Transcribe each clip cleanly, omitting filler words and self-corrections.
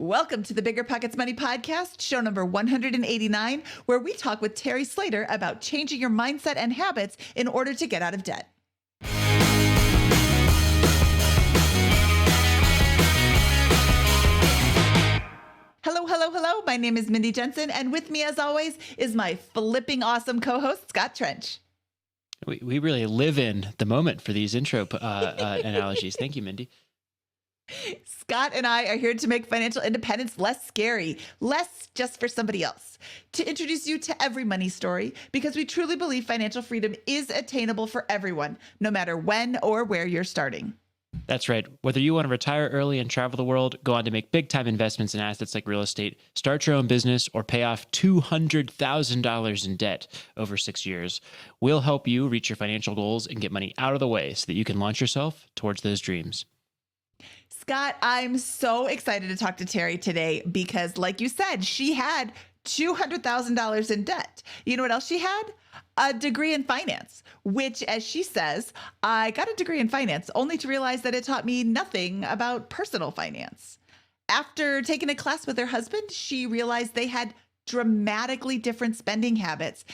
Welcome to the BiggerPockets Money podcast, show number 189, where we talk with Teri Slater about changing your mindset and habits in order to get out of debt. Hello, hello, hello. My name is Mindy Jensen, and with me, as always, is my flipping awesome co-host, Scott Trench. We really live in the moment for these intro analogies. Thank you, Mindy. Scott and I are here to make financial independence less scary, less just for somebody else, to introduce you to every money story, because we truly believe financial freedom is attainable for everyone, no matter when or where you're starting. That's right. Whether you want to retire early and travel the world, go on to make big-time investments in assets like real estate, start your own business, or pay off $200,000 in debt over 6 years, we'll help you reach your financial goals and get money out of the way so that you can launch yourself towards those dreams. Scott, I'm so excited to talk to Teri today because, like you said, she had $200,000 in debt. You know what else she had? A degree in finance, which, as she says, I got a degree in finance only to realize that it taught me nothing about personal finance. After taking a class with her husband, she realized they had dramatically different spending habits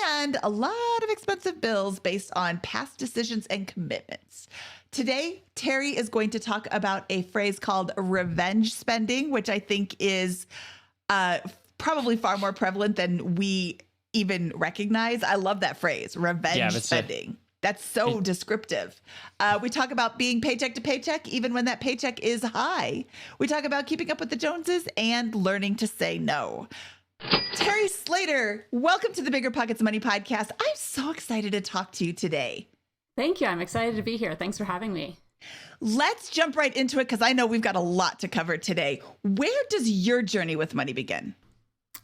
and a lot of expensive bills based on past decisions and commitments. Today, Teri is going to talk about a phrase called revenge spending, which I think is probably far more prevalent than we even recognize. I love that phrase, revenge spending. That's so descriptive. We talk about being paycheck to paycheck, even when that paycheck is high. We talk about keeping up with the Joneses and learning to say no. Teri Slater, welcome to the BiggerPockets Money podcast. I'm so excited to talk to you today. Thank you. I'm excited to be here. Thanks for having me. Let's jump right into it because I know we've got a lot to cover today. Where does your journey with money begin?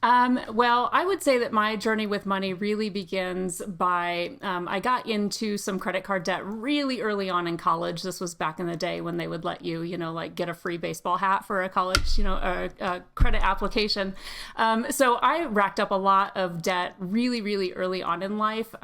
Well, I would say that my journey with money really begins by, I got into some credit card debt really early on in college. This was back in the day when they would let you, like get a free baseball hat for a college, a credit application. So I racked up a lot of debt really, really early on in life.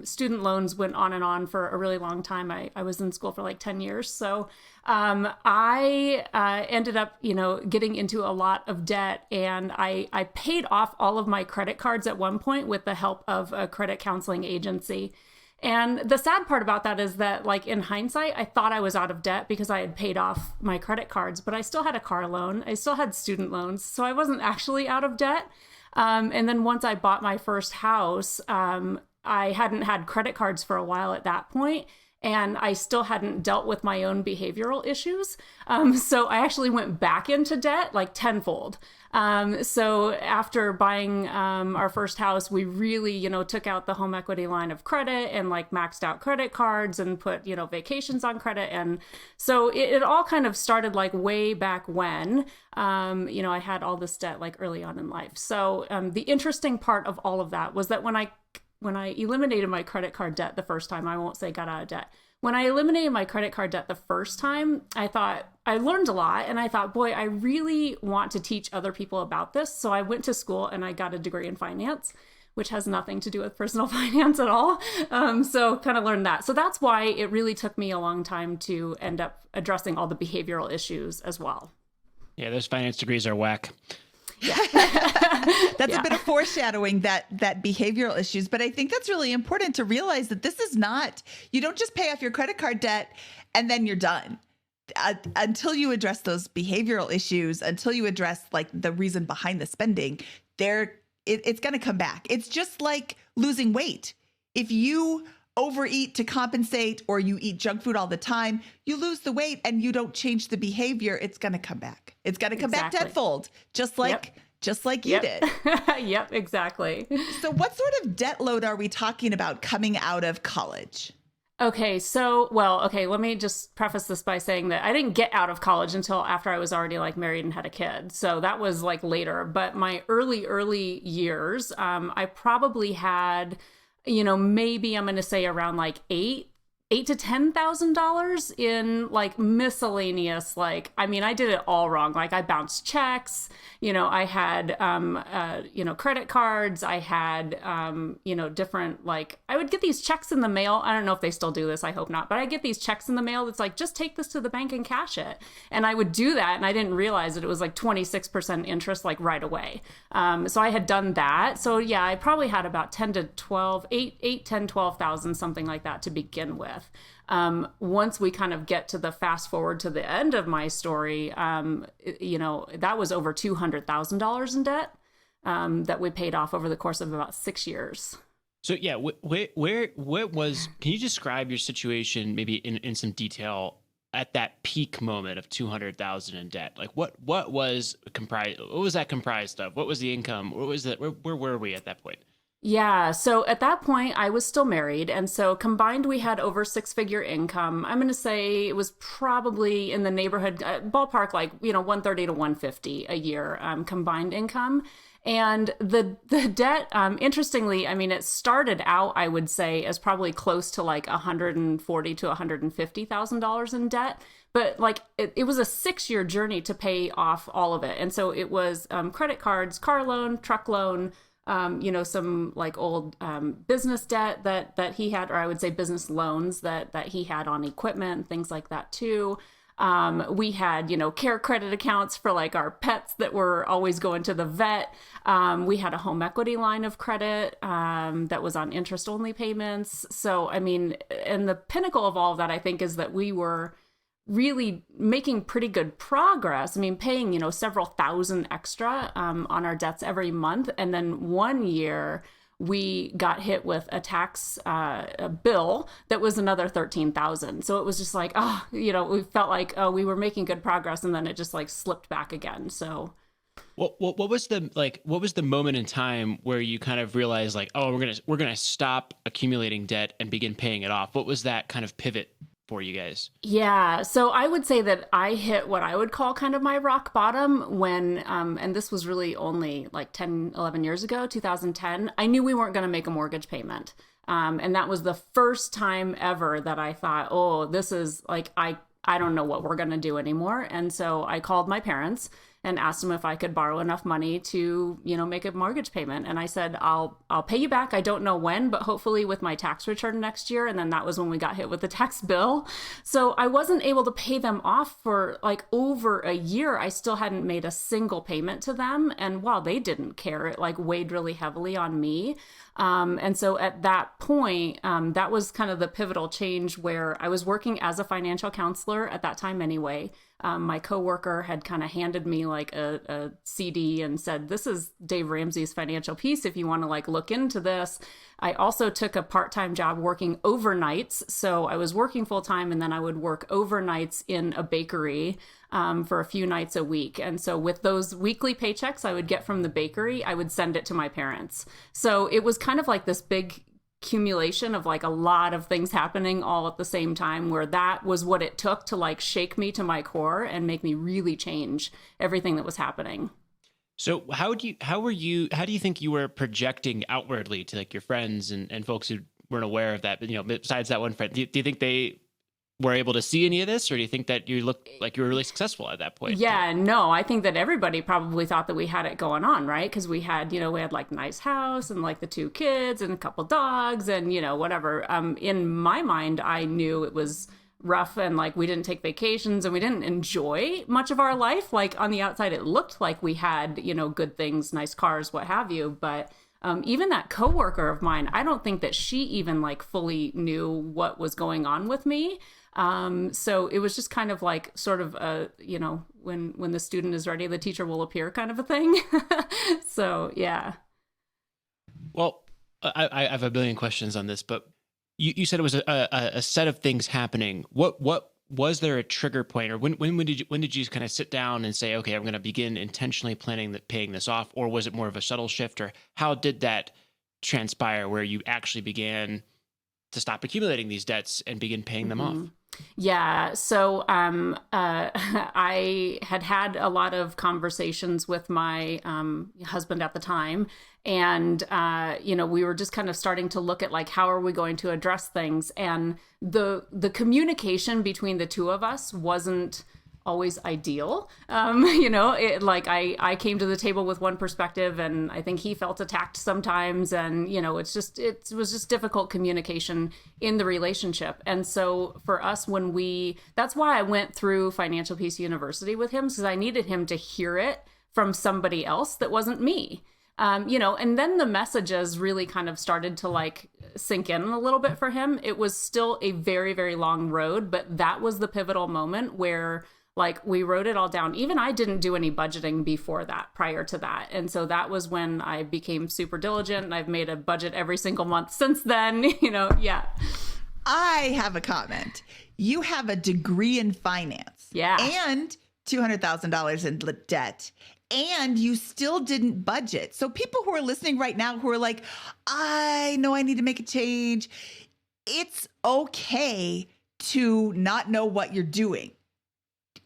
Student loans went on and on for a really long time. I was in school for like 10 years. So I ended up, getting into a lot of debt, and I paid off all of my credit cards at one point with the help of a credit counseling agency. And the sad part about that is that, like, in hindsight, I thought I was out of debt because I had paid off my credit cards, but I still had a car loan. I still had student loans. So I wasn't actually out of debt. And then once I bought my first house, I hadn't had credit cards for a while at that point. And I still hadn't dealt with my own behavioral issues. So I actually went back into debt like tenfold. So after buying our first house, we really, took out the home equity line of credit and like maxed out credit cards and put, vacations on credit. And so it all kind of started like way back when, I had all this debt like early on in life. So the interesting part of all of that was that when I eliminated my credit card debt the first time, I won't say got out of debt. When I eliminated my credit card debt the first time, I thought I learned a lot, and I thought, boy, I really want to teach other people about this. So I went to school and I got a degree in finance, which has nothing to do with personal finance at all. So kind of learned that. So that's why it really took me a long time to end up addressing all the behavioral issues as well. Yeah, those finance degrees are whack. Yeah. That's a bit of foreshadowing that behavioral issues. But I think that's really important to realize that this is not, you don't just pay off your credit card debt and then you're done. Until you address those behavioral issues, until you address like the reason behind the spending, it's going to come back. It's just like losing weight. If you overeat to compensate or you eat junk food all the time, you lose the weight and you don't change the behavior, it's going to come back. It's going to come back tenfold, just like you did. Yep, exactly. So what sort of debt load are we talking about coming out of college? Okay, let me just preface this by saying that I didn't get out of college until after I was already like married and had a kid. So that was like later. But my early years, I probably had, maybe I'm going to say around like eight $8,000 to $10,000 in like miscellaneous, like, I mean, I did it all wrong. Like I bounced checks, I had, credit cards. I had, different, like, I would get these checks in the mail. I don't know if they still do this. I hope not. But I get these checks in the mail that's like, just take this to the bank and cash it. And I would do that. And I didn't realize that it was like 26% interest, like right away. So I had done that. So yeah, I probably had about 10 to 12, 8, 10, 12,000, something like that to begin with. Once we kind of get to the fast forward to the end of my story, that was over $200,000 in debt that we paid off over the course of about 6 years. So yeah, can you describe your situation maybe in some detail at that peak moment of 200,000 in debt? Like what was that comprised of? What was the income? What was that? Where were we at that point? Yeah. So at that point, I was still married. And so combined, we had over 6-figure income. I'm going to say it was probably in the neighborhood, ballpark, like, 130 to 150 a year combined income. And the debt, interestingly, I mean, it started out, I would say, as probably close to like $140,000 to $150,000 in debt. But like it was a 6-year journey to pay off all of it. And so it was credit cards, car loan, truck loan, some like old business debt that he had, or I would say business loans that he had on equipment and things like that too. We had, care credit accounts for like our pets that were always going to the vet. We had a home equity line of credit that was on interest only payments. So, I mean, and the pinnacle of all of that, I think, is that we were really making pretty good progress. I mean, paying, several thousand extra on our debts every month. And then one year we got hit with a tax bill that was another 13,000. So it was just like, we felt like, we were making good progress, and then it just like slipped back again. So what was the moment in time where you kind of realized like, oh, we're gonna stop accumulating debt and begin paying it off? What was that kind of pivot for you guys? Yeah. So I would say that I hit what I would call kind of my rock bottom when, and this was really only like 10, 11 years ago, 2010, I knew we weren't going to make a mortgage payment. And that was the first time ever that I thought, oh, this is like, I don't know what we're going to do anymore. And so I called my parents and asked them if I could borrow enough money to, make a mortgage payment. And I said, I'll pay you back. I don't know when, but hopefully with my tax return next year. And then that was when we got hit with the tax bill. So I wasn't able to pay them off for like over a year. I still hadn't made a single payment to them. And while they didn't care, it like weighed really heavily on me. And so at that point, that was kind of the pivotal change where I was working as a financial counselor at that time anyway. My coworker had kind of handed me like a CD and said, this is Dave Ramsey's Financial Peace if you want to like look into this. I also took a part-time job working overnights. So I was working full-time, and then I would work overnights in a bakery for a few nights a week. And so with those weekly paychecks I would get from the bakery, I would send it to my parents. So it was kind of like this big accumulation of like a lot of things happening all at the same time, where that was what it took to like shake me to my core and make me really change everything that was happening. So how do you think you were projecting outwardly to like your friends and folks who weren't aware of that? But, besides that one friend, do you think they were able to see any of this, or do you think that you looked like you were really successful at that point? Yeah, no, I think that everybody probably thought that we had it going on, right? Because we had like nice house and like the 2 kids and a couple dogs and, whatever. In my mind, I knew it was rough and like we didn't take vacations and we didn't enjoy much of our life. Like on the outside, it looked like we had, good things, nice cars, what have you. But even that coworker of mine, I don't think that she even like fully knew what was going on with me. So it was just kind of like sort of a, when the student is ready, the teacher will appear kind of a thing. So, yeah. Well, I have a billion questions on this, but you said it was a set of things happening. What was there a trigger point, or when did you kind of sit down and say, okay, I'm going to begin intentionally paying this off? Or was it more of a subtle shift, or how did that transpire where you actually began to stop accumulating these debts and begin paying them off? Yeah. So I had a lot of conversations with my husband at the time. And, we were just kind of starting to look at like, how are we going to address things? And the communication between the two of us wasn't always ideal. I came to the table with one perspective and I think he felt attacked sometimes. And, it was just difficult communication in the relationship. And so for us, that's why I went through Financial Peace University with him, because I needed him to hear it from somebody else that wasn't me. And then the messages really kind of started to like sink in a little bit for him. It was still a very, very long road, but that was the pivotal moment where like we wrote it all down. Even I didn't do any budgeting before that, prior to that. And so that was when I became super diligent, and I've made a budget every single month since then, yeah. I have a comment. You have a degree in finance. Yeah. And $200,000 in debt. And you still didn't budget. So people who are listening right now who are like, I know I need to make a change. It's okay to not know what you're doing.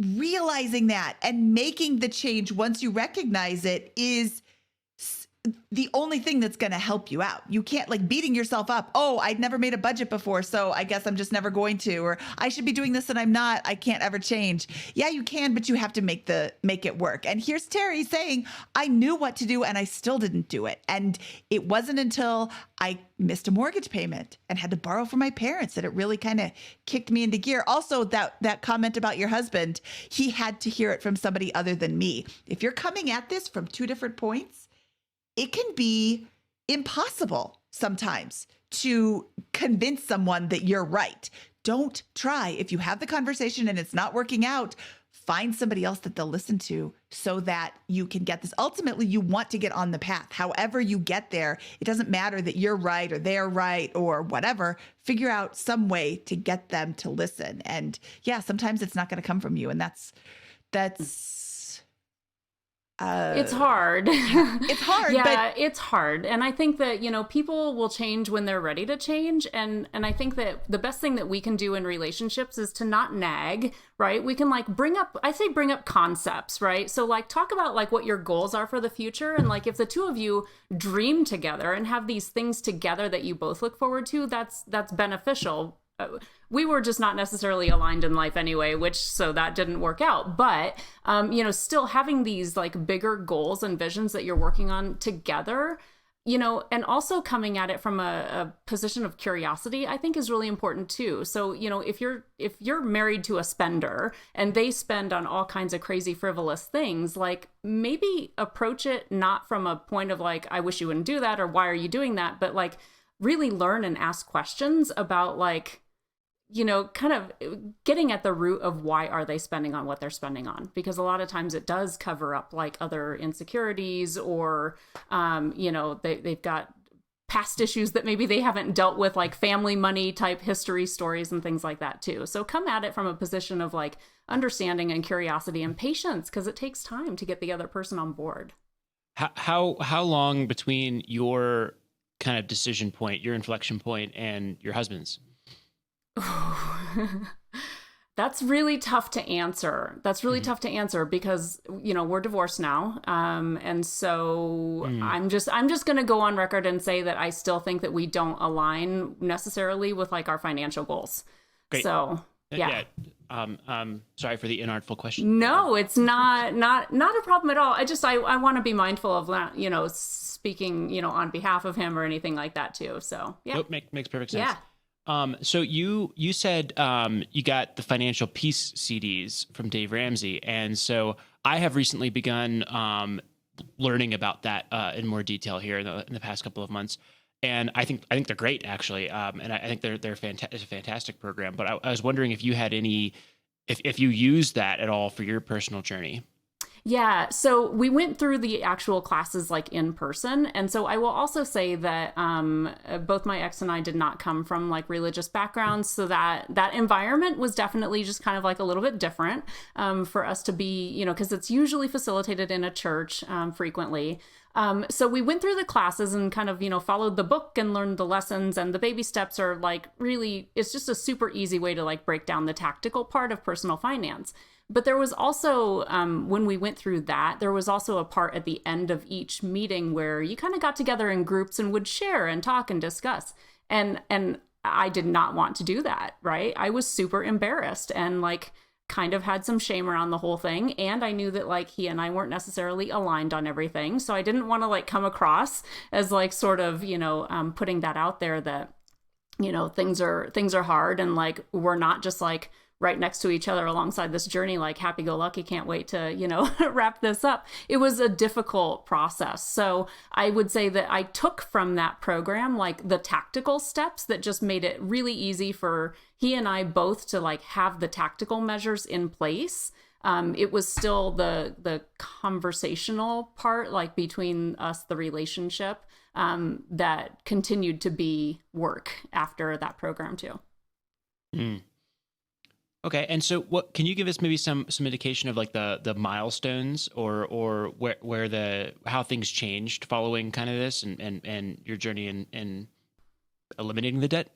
Realizing that and making the change once you recognize it is the only thing that's going to help you out. You can't like beating yourself up. Oh, I'd never made a budget before, so I guess I'm just never going to, or I should be doing this and I'm not. I can't ever change. Yeah, you can, but you have to make it work. And here's Teri saying, I knew what to do and I still didn't do it. And it wasn't until I missed a mortgage payment and had to borrow from my parents that it really kind of kicked me into gear. Also, that comment about your husband, he had to hear it from somebody other than me. If you're coming at this from two different points, it can be impossible sometimes to convince someone that you're right. Don't try. If you have the conversation and it's not working out, find somebody else that they'll listen to so that you can get this. Ultimately, you want to get on the path. However you get there, it doesn't matter that you're right or they're right or whatever. Figure out some way to get them to listen. And yeah, sometimes it's not going to come from you. And that's it's hard. It's hard. Yeah, but it's hard. And I think that, people will change when they're ready to change. And I think that the best thing that we can do in relationships is to not nag, right? We can like bring up concepts, right? So like talk about like what your goals are for the future. And like if the two of you dream together and have these things together that you both look forward to, that's beneficial. We were just not necessarily aligned in life anyway, so that didn't work out. But, still having these like bigger goals and visions that you're working on together, and also coming at it from a position of curiosity, I think is really important too. So, if you're married to a spender and they spend on all kinds of crazy frivolous things, like maybe approach it not from a point of like, I wish you wouldn't do that or why are you doing that? But like really learn and ask questions about like, kind of getting at the root of why are they spending on what they're spending on? Because a lot of times it does cover up like other insecurities or, they've got past issues that maybe they haven't dealt with, like family money type history stories and things like that too. So come at it from a position of like understanding and curiosity and patience, because it takes time to get the other person on board. How long between your kind of decision point, your inflection point, and your husband's? That's really tough to answer. Tough to answer because, we're divorced now. And so I'm just going to go on record and say that I still think that we don't align necessarily with like our financial goals. Great. So, yeah. Sorry for the inartful question. No, it's not a problem at all. I want to be mindful of that, speaking, on behalf of him or anything like that too. So, yeah. Nope, makes perfect sense. Yeah. So you said you got the Financial Peace CDs from Dave Ramsey, and so I have recently begun learning about that in more detail here in the past couple of months, and I think they're great actually, and I think they're it's a fantastic program. But I was wondering if you had if you used that at all for your personal journey. Yeah, so we went through the actual classes like in person. And so I will also say that both my ex and I did not come from like religious backgrounds. So that environment was definitely just kind of like a little bit different for us to be, you know, because it's usually facilitated in a church frequently. So we went through the classes and kind of, you know, followed the book and learned the lessons, and the baby steps are like really, it's just a super easy way to like break down the tactical part of personal finance. But there was also, when we went through that, there was also a part at the end of each meeting where you kind of got together in groups and would share and talk and discuss. And I did not want to do that, right? I was super embarrassed and like kind of had some shame around the whole thing. And I knew that like he and I weren't necessarily aligned on everything. So I didn't want to like come across as like sort of, you know, putting that out there that, you know, things are hard and like we're not just like right next to each other alongside this journey, like happy go lucky, can't wait to, you know, wrap this up. It was a difficult process. So I would say that I took from that program like the tactical steps that just made it really easy for he and I both to like have the tactical measures in place. It was still the conversational part, like between us, the relationship, that continued to be work after that program too. Mm. Okay, and so what can you give us maybe some indication of like the milestones or where how things changed following kind of this and your journey in eliminating the debt?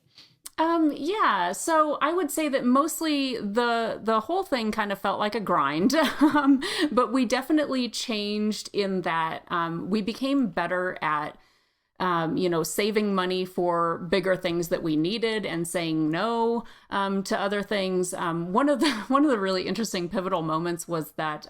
Yeah, so I would say that mostly the whole thing kind of felt like a grind, but we definitely changed in that we became better at you know, saving money for bigger things that we needed and saying no to other things. One of the really interesting pivotal moments was that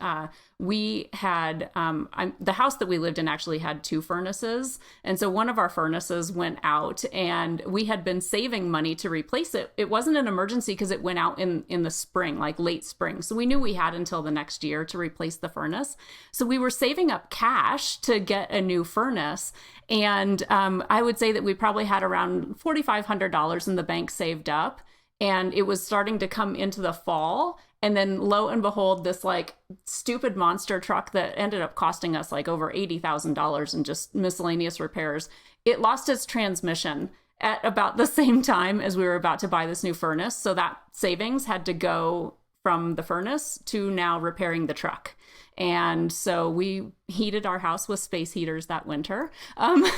we had the house that we lived in actually had two furnaces, and so one of our furnaces went out, and we had been saving money to replace it. It wasn't an emergency because it went out in the spring, like late spring. So we knew we had until the next year to replace the furnace. So we were saving up cash to get a new furnace. And I would say that we probably had around $4,500 in the bank saved up, and it was starting to come into the fall. And then lo and behold, this like stupid monster truck that ended up costing us like over $80,000 in just miscellaneous repairs, it lost its transmission at about the same time as we were about to buy this new furnace. So that savings had to go from the furnace to now repairing the truck. And so we heated our house with space heaters that winter.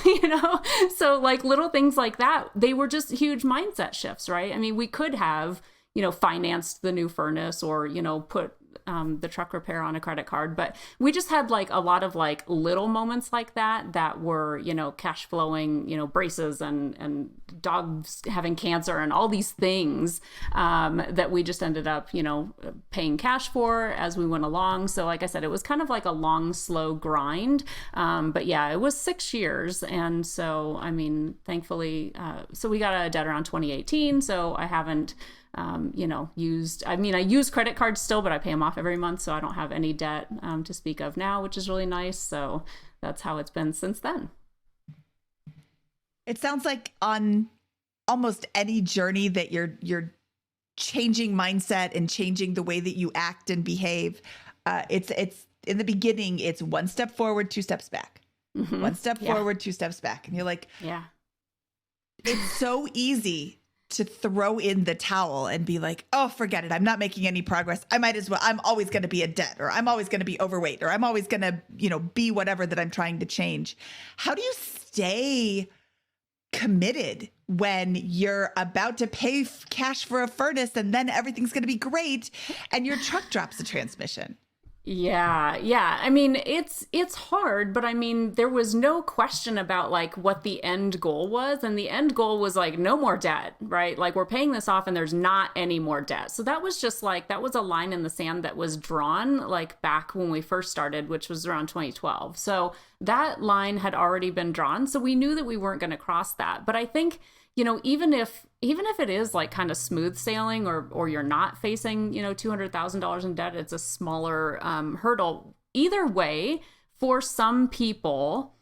You know, so like little things like that, they were just huge mindset shifts, right? I mean, we could have, you know, financed the new furnace or, you know, put the truck repair on a credit card, but we just had like a lot of like little moments like that were, you know, cash flowing, you know, braces and dogs having cancer and all these things that we just ended up, you know, paying cash for as we went along. So like I said, it was kind of like a long, slow grind. But yeah, it was 6 years. And so, I mean, thankfully, so we got out of debt around 2018. So I haven't you know, I use credit cards still, but I pay them off every month. So I don't have any debt to speak of now, which is really nice. So that's how it's been since then. It sounds like on almost any journey that you're changing mindset and changing the way that you act and behave. It's in the beginning, it's one step forward, two steps back, one step forward, two steps back. And you're like, yeah, it's so easy to throw in the towel and be like, oh, forget it. I'm not making any progress. I might as well. I'm always going to be in debt, or I'm always going to be overweight, or I'm always going to, you know, be whatever that I'm trying to change. How do you stay committed when you're about to pay cash for a furnace and then everything's going to be great and your truck drops the transmission? Yeah. I mean, it's hard, but I mean, there was no question about like what the end goal was. And the end goal was like no more debt, right? Like we're paying this off and there's not any more debt. So that was just like, that was a line in the sand that was drawn like back when we first started, which was around 2012. So that line had already been drawn. So we knew that we weren't going to cross that. But I think, you know, even if it is like kind of smooth sailing or you're not facing, you know, $200,000 in debt, it's a smaller hurdle. Either way, for some people,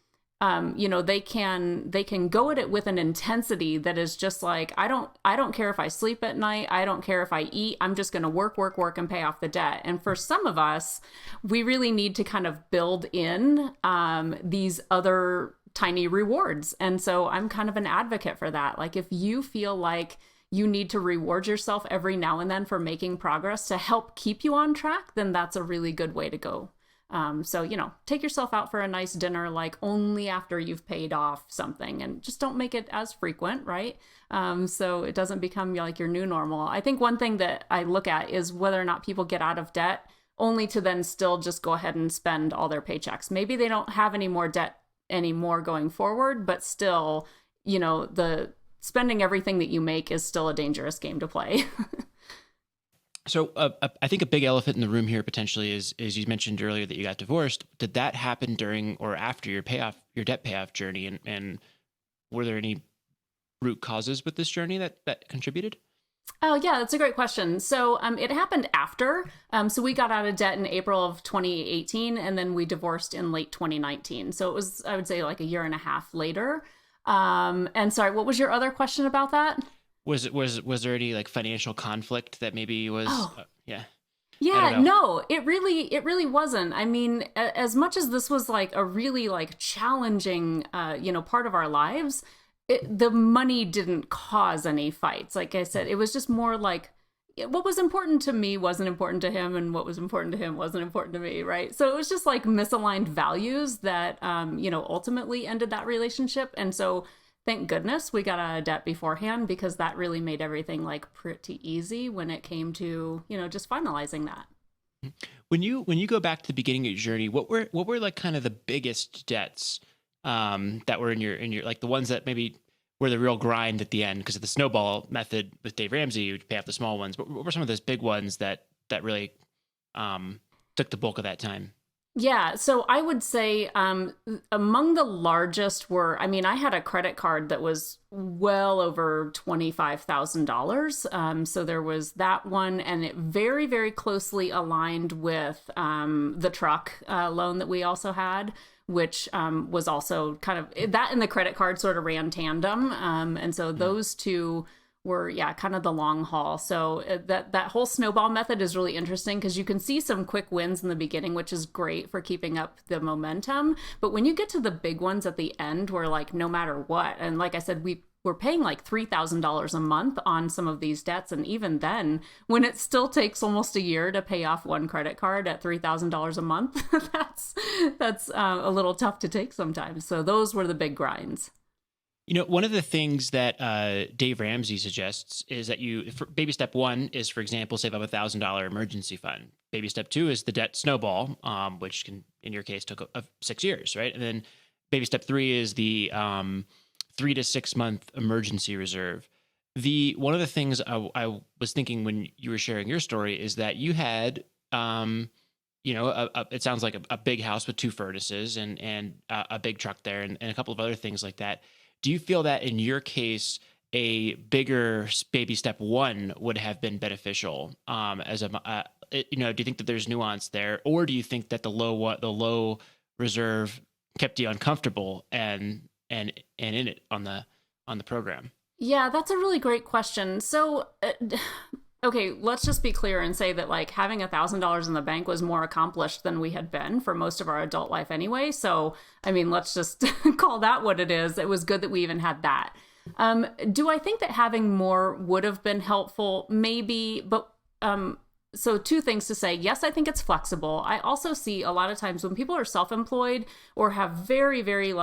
they can go at it with an intensity that is just like, I don't care if I sleep at night. I don't care if I eat. I'm just going to work, and pay off the debt. And for some of us, we really need to kind of build in these other tiny rewards. And so I'm kind of an advocate for that. Like, if you feel like you need to reward yourself every now and then for making progress to help keep you on track, then that's a really good way to go. So, take yourself out for a nice dinner, like only after you've paid off something, and just don't make it as frequent, right? So it doesn't become like your new normal. I think one thing that I look at is whether or not people get out of debt only to then still just go ahead and spend all their paychecks. Maybe they don't have any more debt anymore going forward, but still, the spending everything that you make is still a dangerous game to play. So I think a big elephant in the room here potentially is you mentioned earlier that you got divorced. Did that happen during or after your debt payoff journey? And were there any root causes with this journey that contributed? Oh, yeah, that's a great question. So it happened after. So we got out of debt in April of 2018, and then we divorced in late 2019. So it was, I would say, like a year and a half later. And sorry, what was your other question about that? Was there any like financial conflict that maybe was? Yeah. Yeah, no, it really wasn't. I mean, as much as this was like a really like challenging, part of our lives, the money didn't cause any fights. Like I said, it was just more like what was important to me wasn't important to him, and what was important to him wasn't important to me, right? So it was just like misaligned values that, ultimately ended that relationship. And so thank goodness we got out of debt beforehand, because that really made everything like pretty easy when it came to, just finalizing that. When you go back to the beginning of your journey, what were like kind of the biggest debts that were in your like the ones that maybe were the real grind at the end? Because of the snowball method with Dave Ramsey, you pay off the small ones. But what were some of those big ones that really took the bulk of that time? Yeah, so I would say among the largest were, I had a credit card that was well over $25,000. So there was that one, and it very, very closely aligned with the truck loan that we also had, which was also kind of, that and the credit card sort of ran tandem. And so those two were, kind of the long haul. So that whole snowball method is really interesting, because you can see some quick wins in the beginning, which is great for keeping up the momentum. But when you get to the big ones at the end, where like no matter what, and like I said, we're paying like $3,000 a month on some of these debts. And even then, when it still takes almost a year to pay off one credit card at $3,000 a month, that's a little tough to take sometimes. So those were the big grinds. One of the things that Dave Ramsey suggests is that baby step one is, for example, save up $1,000 emergency fund. Baby step two is the debt snowball, which can, in your case, took 6 years, right? And then baby step three is the 3 to 6 month emergency reserve. One of the things I was thinking when you were sharing your story is that you had, it sounds like a big house with 2 furnaces and a big truck there and a couple of other things like that. Do you feel that in your case, a bigger baby step one would have been beneficial? Do you think that there's nuance there, or do you think that the low reserve kept you uncomfortable and in it on the program? Yeah, that's a really great question. So, okay, let's just be clear and say that like having $1,000 in the bank was more accomplished than we had been for most of our adult life anyway. So, let's just call that what it is. It was good that we even had that. Do I think that having more would have been helpful? Maybe, but so 2 things to say. Yes, I think it's flexible. I also see a lot of times when people are self-employed or have very, very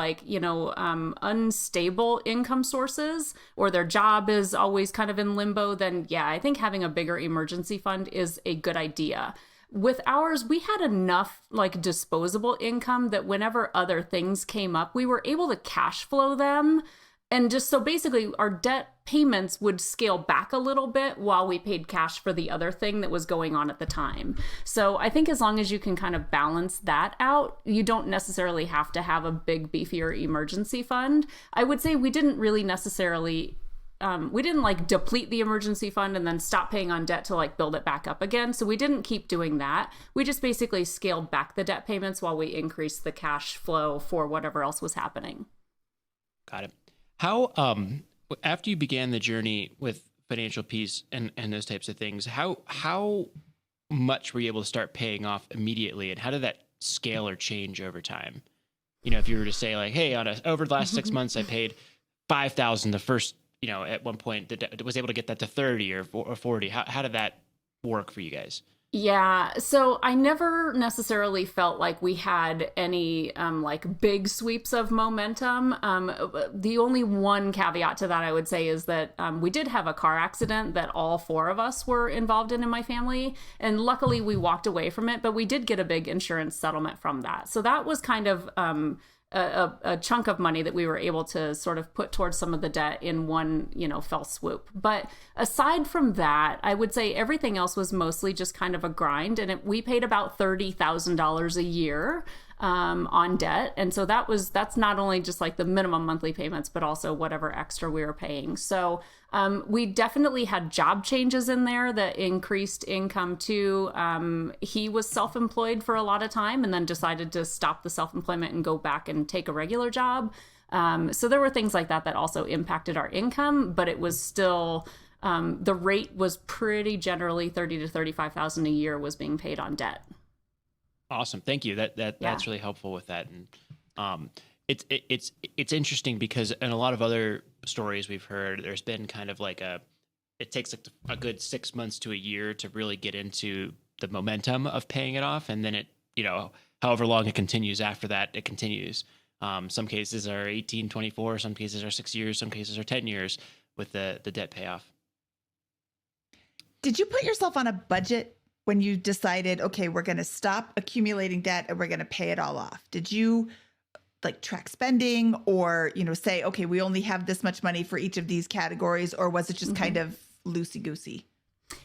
unstable income sources, or their job is always kind of in limbo, then yeah, I think having a bigger emergency fund is a good idea. With ours, we had enough disposable income that whenever other things came up, we were able to cash flow them. And just so basically our debt payments would scale back a little bit while we paid cash for the other thing that was going on at the time. So I think as long as you can kind of balance that out, you don't necessarily have to have a big, beefier emergency fund. I would say we didn't really necessarily like deplete the emergency fund and then stop paying on debt to like build it back up again. So we didn't keep doing that. We just basically scaled back the debt payments while we increased the cash flow for whatever else was happening. Got it. How, after you began the journey with financial peace and those types of things, how much were you able to start paying off immediately, and how did that scale or change over time? You know, if you were to say like, hey, over the last 6 months, I paid $5,000 the first, you know, at one point was able to get that to 30 or 40. How did that work for you guys? Yeah, so I never necessarily felt like we had any like big sweeps of momentum. The only one caveat to that I would say is that we did have a car accident that all four of us were involved in my family, and luckily we walked away from it, but we did get a big insurance settlement from that. So that was kind of a chunk of money that we were able to sort of put towards some of the debt in one, you know, fell swoop. But aside from that, I would say everything else was mostly just kind of a grind. And we paid about $30,000 a year on debt. And so that's not only just like the minimum monthly payments, but also whatever extra we were paying. So we definitely had job changes in there that increased income too. He was self-employed for a lot of time and then decided to stop the self-employment and go back and take a regular job. So there were things like that also impacted our income, but it was still, the rate was pretty generally $30,000 to $35,000 a year was being paid on debt. Awesome. Thank you. That's really helpful with that. And it's interesting because in a lot of other stories we've heard, there's been kind of like it takes like a good 6 months to a year to really get into the momentum of paying it off. And then it, you know, however long it continues after that, it continues. Some cases are 18, 24, some cases are 6 years, some cases are 10 years with the debt payoff. Did you put yourself on a budget when you decided, okay, we're going to stop accumulating debt and we're going to pay it all off? Did you like track spending or, you know, say, okay, we only have this much money for each of these categories, or was it just kind of loosey-goosey?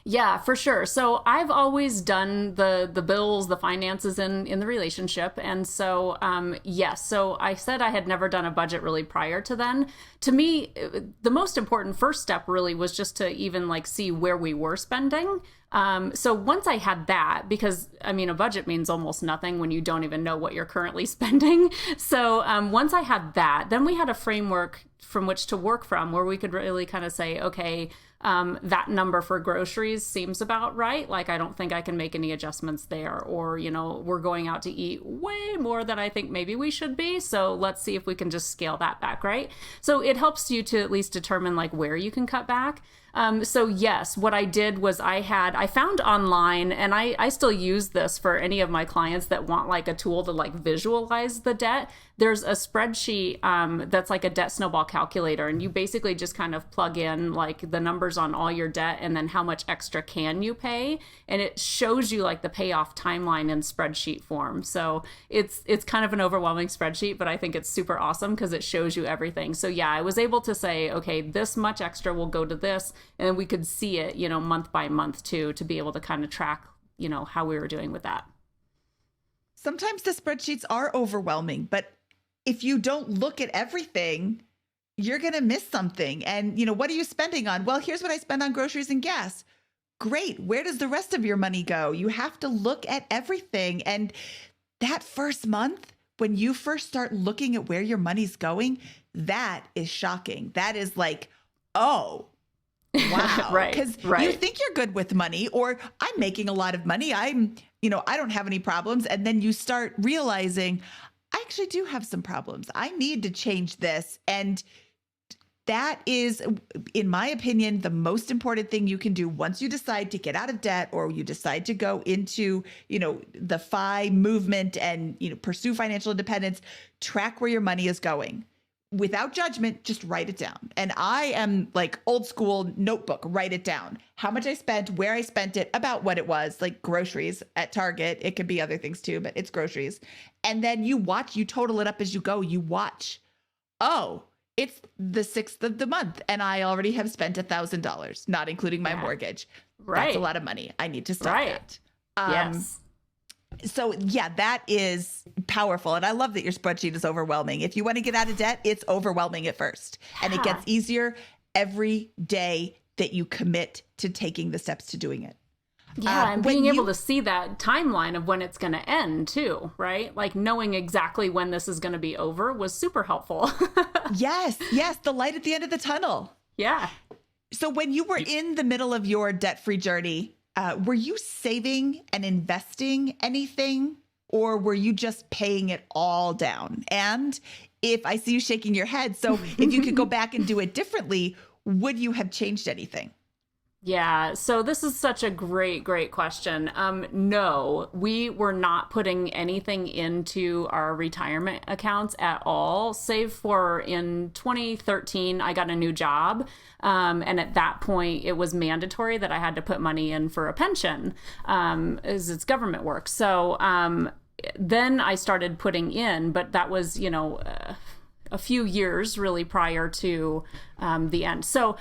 Yeah, for sure. So I've always done the bills, the finances in the relationship. And so, yes, so I said I had never done a budget really prior to then. To me, the most important first step really was just to even like see where we were spending. So once I had that, because I mean, a budget means almost nothing when you don't even know what you're currently spending. So once I had that, then we had a framework from which to work from where we could really kind of say, okay, that number for groceries seems about right. Like, I don't think I can make any adjustments there. Or, you know, we're going out to eat way more than I think maybe we should be. So let's see if we can just scale that back, right? So it helps you to at least determine like where you can cut back. So yes, what I did was I found online, and I still use this for any of my clients that want like a tool to like visualize the debt. There's a spreadsheet that's like a debt snowball calculator, and you basically just kind of plug in like the numbers on all your debt and then how much extra can you pay, and it shows you like the payoff timeline in spreadsheet form. So it's kind of an overwhelming spreadsheet, but I think it's super awesome because it shows you everything. So yeah, I was able to say, okay, this much extra will go to this. And we could see it, you know, month by month too, to be able to kind of track, you know, how we were doing with that. Sometimes the spreadsheets are overwhelming, but if you don't look at everything, you're going to miss something. And, you know, what are you spending on? Well, here's what I spend on groceries and gas. Great. Where does the rest of your money go? You have to look at everything. And that first month, when you first start looking at where your money's going, that is shocking. That is like, oh, wow. Right. Because you think you're good with money, or I'm making a lot of money. I don't have any problems. And then you start realizing I actually do have some problems. I need to change this. And that is, in my opinion, the most important thing you can do once you decide to get out of debt, or you decide to go into, you know, the FI movement and, you know, pursue financial independence. Track where your money is going. Without judgment, just write it down. And I am like old school notebook, write it down. How much I spent, where I spent it, about what it was, like groceries at Target. It could be other things too, but it's groceries. And then you total it up as you go. You watch, oh, it's the 6th of the month and I already have spent $1,000, not including my mortgage. Right. That's a lot of money. I need to stop that. Yes. So yeah, that is powerful. And I love that your spreadsheet is overwhelming. If you want to get out of debt, it's overwhelming at first, and it gets easier every day that you commit to taking the steps to doing it. Yeah, and being able to see that timeline of when it's going to end too, right? Like knowing exactly when this is going to be over was super helpful. Yes, the light at the end of the tunnel. Yeah. So when you were in the middle of your debt-free journey, were you saving and investing anything, or were you just paying it all down? And if I see you shaking your head, so if you could go back and do it differently, would you have changed anything? Yeah, so this is such a great question. No, we were not putting anything into our retirement accounts at all, save for in 2013, I got a new job. And at that point, it was mandatory that I had to put money in for a pension, as it's government work. So then I started putting in, but that was, a few years really prior to the end. So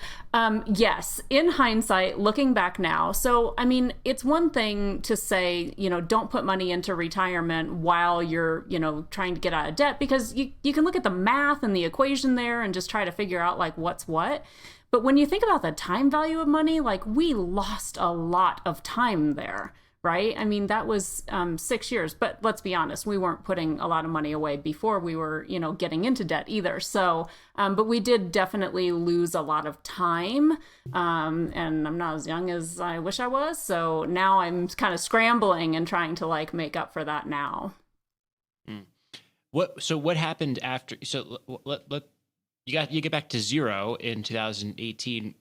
yes, in hindsight, looking back now, so I mean, it's one thing to say, don't put money into retirement while you're, trying to get out of debt, because you can look at the math and the equation there and just try to figure out like what's what. But when you think about the time value of money, like we lost a lot of time there. Right? I mean, that was 6 years, but let's be honest, we weren't putting a lot of money away before we were, getting into debt either. So, but we did definitely lose a lot of time. And I'm not as young as I wish I was. So now I'm kind of scrambling and trying to like make up for that now. So what happened after? So you get back to zero in 2018.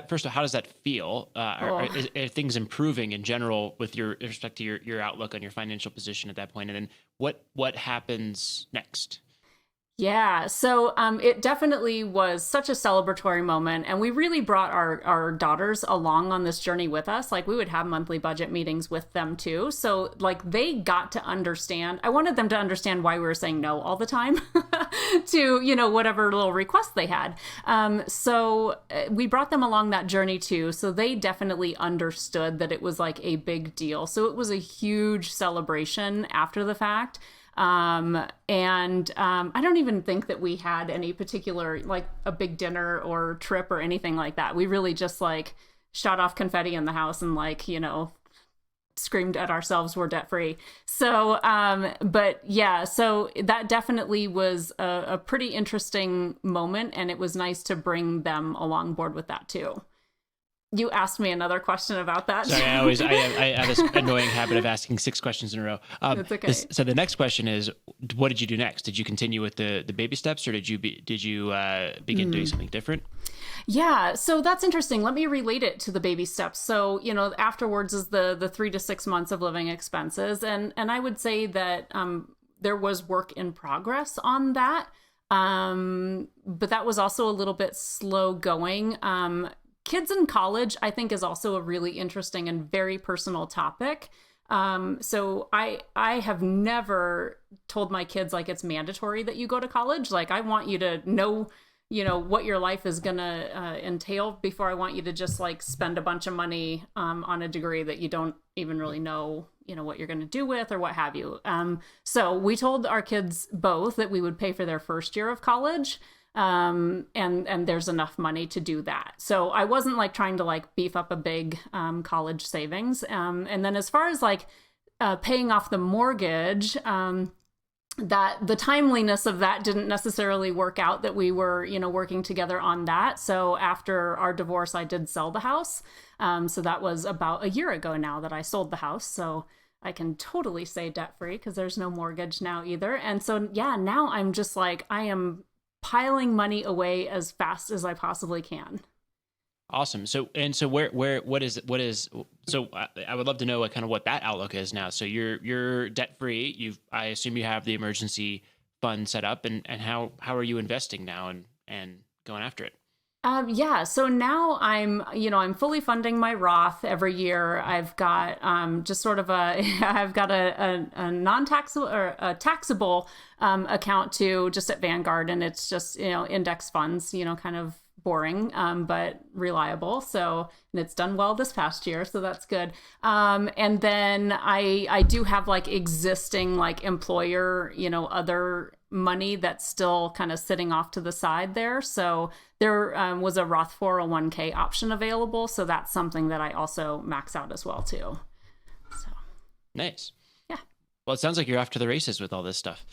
First of all, how does that feel? Are things improving in general with respect to your outlook on your financial position at that point? And then what happens next? Yeah, so it definitely was such a celebratory moment, and we really brought our daughters along on this journey with us. Like we would have monthly budget meetings with them too. So like they got to understand, I wanted them to understand why we were saying no all the time to, whatever little requests they had. So we brought them along that journey too. So they definitely understood that it was like a big deal. So it was a huge celebration after the fact. I don't even think that we had any particular, like a big dinner or trip or anything like that. We really just like shot off confetti in the house and like, screamed at ourselves, we're debt free. So, but yeah, so that definitely was a pretty interesting moment, and it was nice to bring them along board with that too. You asked me another question about that. Sorry, I have this annoying habit of asking 6 questions in a row. That's okay. So the next question is, what did you do next? Did you continue with the baby steps, or did you begin doing something different? Yeah, so that's interesting. Let me relate it to the baby steps. So, afterwards is the 3 to 6 months of living expenses. And I would say that there was work in progress on that. But that was also a little bit slow going. Kids in college, I think, is also a really interesting and very personal topic. So I have never told my kids like it's mandatory that you go to college. Like I want you to know, what your life is going to entail before I want you to just like spend a bunch of money on a degree that you don't even really know, what you're going to do with or what have you. So we told our kids both that we would pay for their first year of college. And there's enough money to do that. So I wasn't like trying to like beef up a big college savings. And then as far as like paying off the mortgage, that the timeliness of that didn't necessarily work out, that we were, working together on that. So after our divorce, I did sell the house. So that was about a year ago now that I sold the house. So I can totally say debt free because there's no mortgage now either. And so, yeah, now I'm just like, I am piling money away as fast as I possibly can. Awesome. So what is, so I would love to know kind of what that outlook is now. So you're debt free. I assume you have the emergency fund set up, and how are you investing now and going after it? Yeah. So now I'm fully funding my Roth every year. I've got just sort of I've got a non-taxable or a taxable account too, just at Vanguard, and it's just index funds, kind of boring, but reliable. So, and it's done well this past year, so that's good. And then I do have like existing like employer, other money that's still kind of sitting off to the side there. So there was a Roth 401k option available. So that's something that I also max out as well too. So nice. Yeah. Well, it sounds like you're off to the races with all this stuff.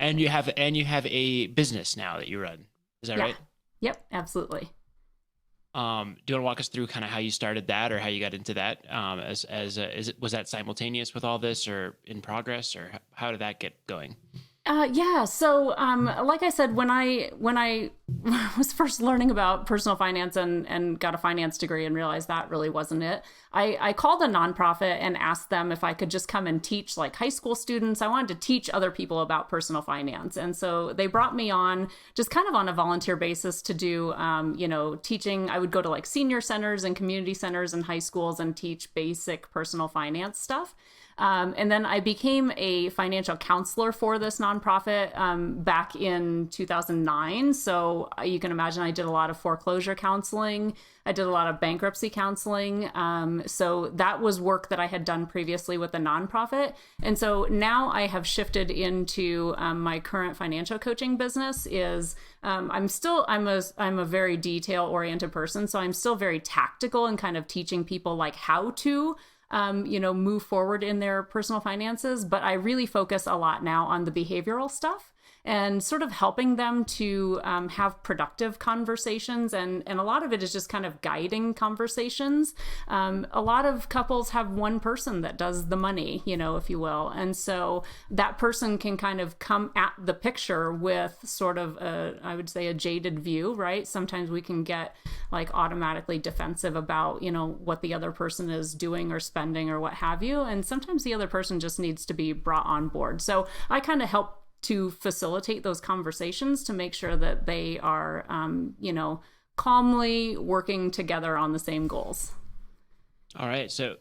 and you have a business now that you run. Is that right? Yep, absolutely. Do you want to walk us through kind of how you started that or how you got into that? Was that simultaneous with all this or in progress, or how did that get going? Yeah. So, like I said, when I was first learning about personal finance and got a finance degree and realized that really wasn't it, I called a nonprofit and asked them if I could just come and teach like high school students. I wanted to teach other people about personal finance. And so they brought me on just kind of on a volunteer basis to do, teaching. I would go to like senior centers and community centers and high schools and teach basic personal finance stuff. And then I became a financial counselor for this nonprofit back in 2009. So you can imagine I did a lot of foreclosure counseling. I did a lot of bankruptcy counseling. So that was work that I had done previously with the nonprofit. And so now I have shifted into my current financial coaching business is I'm a very detail oriented person. So I'm still very tactical and kind of teaching people like how to move forward in their personal finances. But I really focus a lot now on the behavioral stuff and sort of helping them to have productive conversations. And a lot of it is just kind of guiding conversations. A lot of couples have one person that does the money, if you will. And so that person can kind of come at the picture with sort of I would say a jaded view, right? Sometimes we can get like automatically defensive about, what the other person is doing or spending or what have you. And sometimes the other person just needs to be brought on board. So I kind of help to facilitate those conversations to make sure that they are, calmly working together on the same goals. All right. So,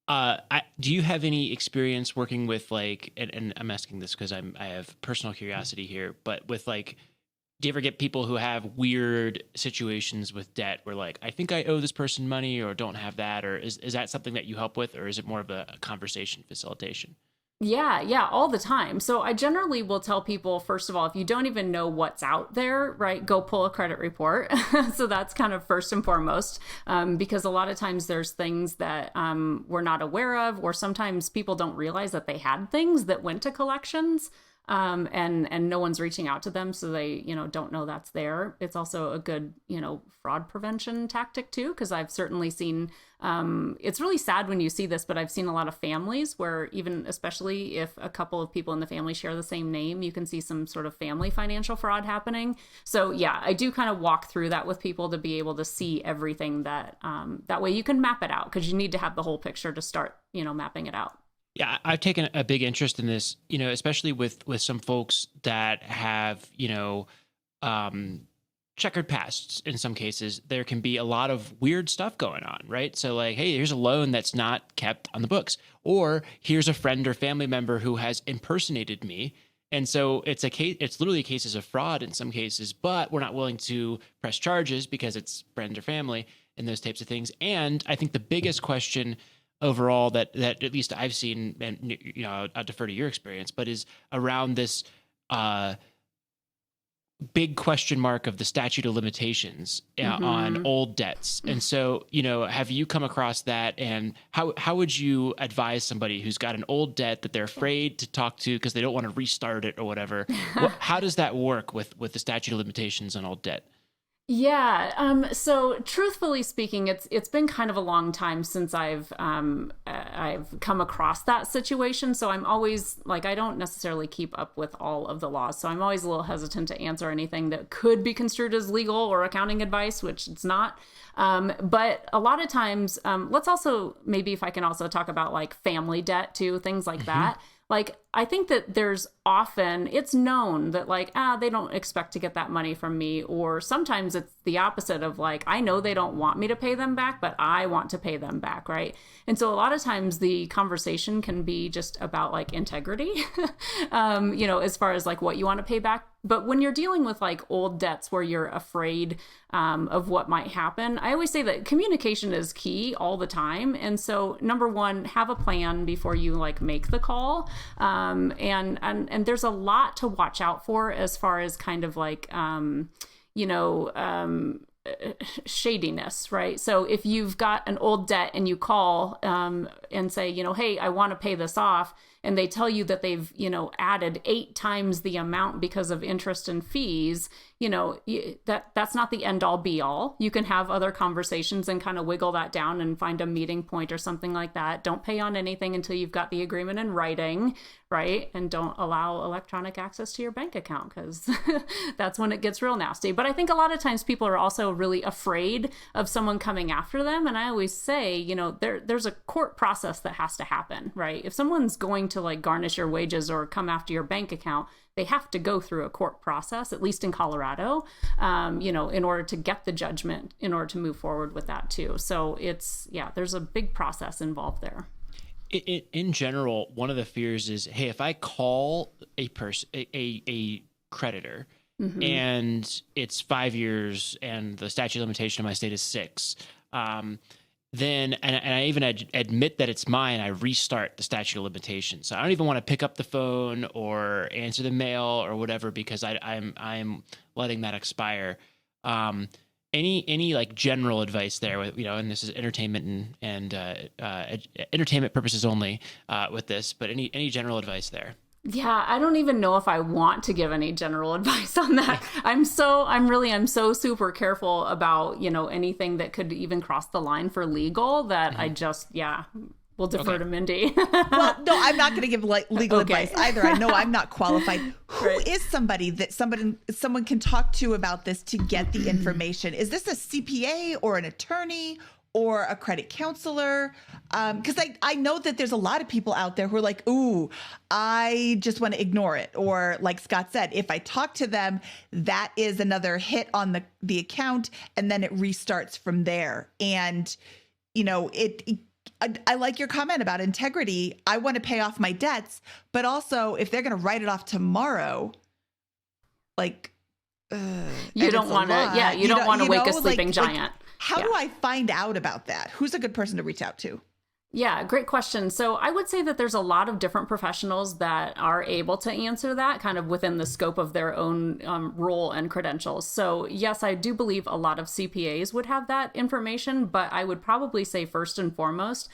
do you have any experience working with like, and I'm asking this because I have personal curiosity here, but with like, do you ever get people who have weird situations with debt where like, I think I owe this person money or don't have that, or is that something that you help with, or is it more of a conversation facilitation? Yeah, all the time. So I generally will tell people, first of all, if you don't even know what's out there, right, go pull a credit report. So that's kind of first and foremost, because a lot of times there's things that we're not aware of, or sometimes people don't realize that they had things that went to collections. And no one's reaching out to them, so they, don't know that's there. It's also a good, fraud prevention tactic too, because I've certainly seen, it's really sad when you see this, but I've seen a lot of families where even, especially if a couple of people in the family share the same name, you can see some sort of family financial fraud happening. So yeah, I do kind of walk through that with people to be able to see everything that way you can map it out, because you need to have the whole picture to start, mapping it out. Yeah, I've taken a big interest in this, especially with some folks that have, checkered pasts. In some cases, there can be a lot of weird stuff going on, right? So like, hey, here's a loan that's not kept on the books, or here's a friend or family member who has impersonated me. And so it's literally cases of fraud in some cases, but we're not willing to press charges because it's friend or family and those types of things. And I think the biggest question overall that at least I've seen, and I'll defer to your experience, but is around this big question mark of the statute of limitations on old debts. And so, have you come across that, and how would you advise somebody who's got an old debt that they're afraid to talk to because they don't want to restart it or whatever? How does that work with the statute of limitations on old debt? Yeah. So truthfully speaking, it's been kind of a long time since I've come across that situation. So I'm always like, I don't necessarily keep up with all of the laws. So I'm always a little hesitant to answer anything that could be construed as legal or accounting advice, which it's not. But a lot of times, let's also, maybe if I can also talk about like family debt too, things like that. Like I think that there's often, it's known that like, they don't expect to get that money from me. Or sometimes it's the opposite of like, I know they don't want me to pay them back, but I want to pay them back, right? And so a lot of times the conversation can be just about like integrity, as far as like what you want to pay back. But when you're dealing with like old debts where you're afraid of what might happen, I always say that communication is key all the time. And so number one, have a plan before you like make the call. And there's a lot to watch out for as far as kind of like, shadiness, right? So if you've got an old debt and you call and say, hey, I want to pay this off, and they tell you that they've, added 8 times the amount because of interest and fees, that's not the end all be all. You can have other conversations and kind of wiggle that down and find a meeting point or something like that. Don't pay on anything until you've got the agreement in writing, right? And don't allow electronic access to your bank account, because that's when it gets real nasty. But I think a lot of times people are also really afraid of someone coming after them. And I always say, there's a court process that has to happen, right? If someone's going to like garnish your wages or come after your bank account, they have to go through a court process, at least in Colorado, in order to get the judgment, in order to move forward with that too. So there's a big process involved there. In general, one of the fears is, hey, if I call a creditor, mm-hmm. and it's 5 years and the statute of limitation in my state is 6, then, and I even admit that it's mine, I restart the statute of limitations. So I don't even want to pick up the phone or answer the mail or whatever, because I'm letting that expire. Any like general advice there with, and this is entertainment and entertainment purposes only with this, but any general advice there? Yeah, I don't even know if I want to give any general advice on that. I'm so super careful about, anything that could even cross the line for legal that mm-hmm. I just, will defer to Mindy. Well, no, I'm not going to give legal advice either. I know I'm not qualified. Who is somebody that someone can talk to about this to get the information? Is this a CPA or an attorney or a credit counselor? Because I know that there's a lot of people out there who are like, ooh, I just want to ignore it. Or like Scott said, if I talk to them, that is another hit on the account, and then it restarts from there. And, I like your comment about integrity. I want to pay off my debts, but also if they're going to write it off tomorrow, like, you don't want to, you don't want to wake a sleeping giant. How do I find out about that? Who's a good person to reach out to? Yeah, great question. So I would say that there's a lot of different professionals that are able to answer that kind of within the scope of their own role and credentials. So yes, I do believe a lot of CPAs would have that information, but I would probably say first and foremost,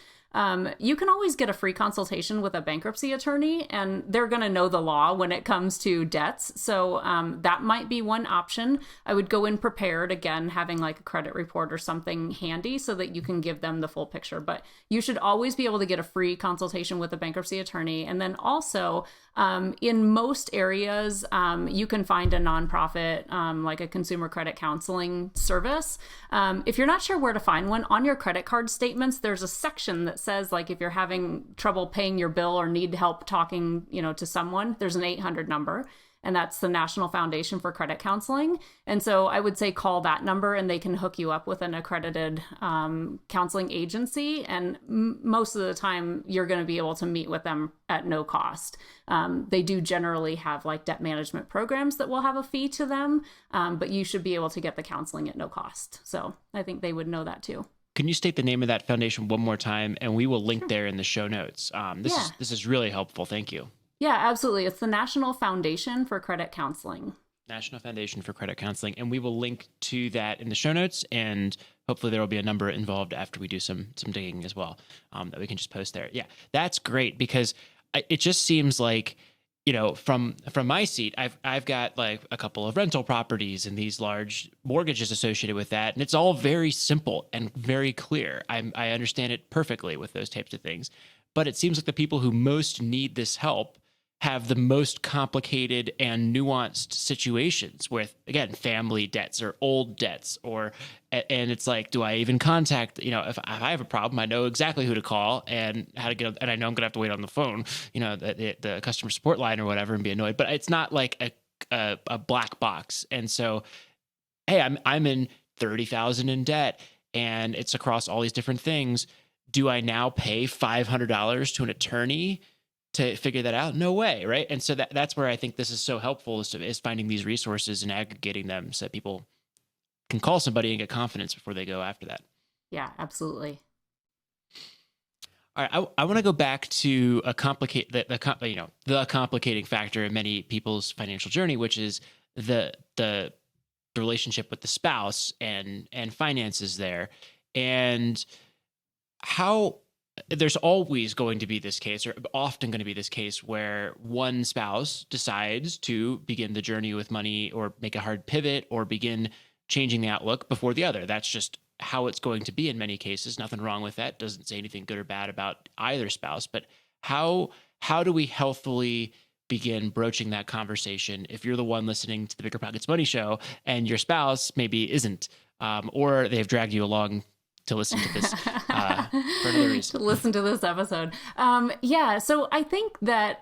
you can always get a free consultation with a bankruptcy attorney, and they're going to know the law when it comes to debts. So that might be one option. I would go in prepared, again, having like a credit report or something handy so that you can give them the full picture. But you should always be able to get a free consultation with a bankruptcy attorney. And then also, in most areas, you can find a nonprofit, like a consumer credit counseling service. If you're not sure where to find one, on your credit card statements, there's a section that says, like, if you're having trouble paying your bill or need help talking, to someone, there's an 800 number. And that's the National Foundation for Credit Counseling. And so I would say call that number and they can hook you up with an accredited counseling agency. And most of the time, you're going to be able to meet with them at no cost. They do generally have like debt management programs that will have a fee to them, but you should be able to get the counseling at no cost. So I think they would know that too. Can you state the name of that foundation one more time? And we will link there in the show notes. This is really helpful. Thank you. Yeah, absolutely. It's the National Foundation for Credit Counseling. National Foundation for Credit Counseling. And we will link to that in the show notes. And hopefully there will be a number involved after we do some digging as well, that we can just post there. Yeah, that's great, because it just seems like, from my seat, I've got like a couple of rental properties and these large mortgages associated with that. And it's all very simple and very clear. I understand it perfectly with those types of things. But it seems like the people who most need this help have the most complicated and nuanced situations with, again, family debts or old debts, and it's like, do I even contact, if I have a problem, I know exactly who to call and how to get, and I know I'm gonna have to wait on the phone, the customer support line or whatever, and be annoyed, but it's not like a black box. And so, hey, I'm in 30,000 in debt and it's across all these different things. Do I now pay $500 to an attorney to figure that out? No way, right? And so that's where I think this is so helpful, is finding these resources and aggregating them so that people can call somebody and get confidence before they go after that. Yeah, absolutely. All right, I want to go back to the complicating factor in many people's financial journey, which is the relationship with the spouse and finances there, and how there's always going to be this case, or often going to be this case, where one spouse decides to begin the journey with money or make a hard pivot or begin changing the outlook before the other. That's just how it's going to be in many cases. Nothing wrong with that. Doesn't say anything good or bad about either spouse. But how do we healthfully begin broaching that conversation if you're the one listening to the BiggerPockets Money Show and your spouse maybe isn't, or they've dragged you along to listen to this for another reason. To listen to this episode. So I think that,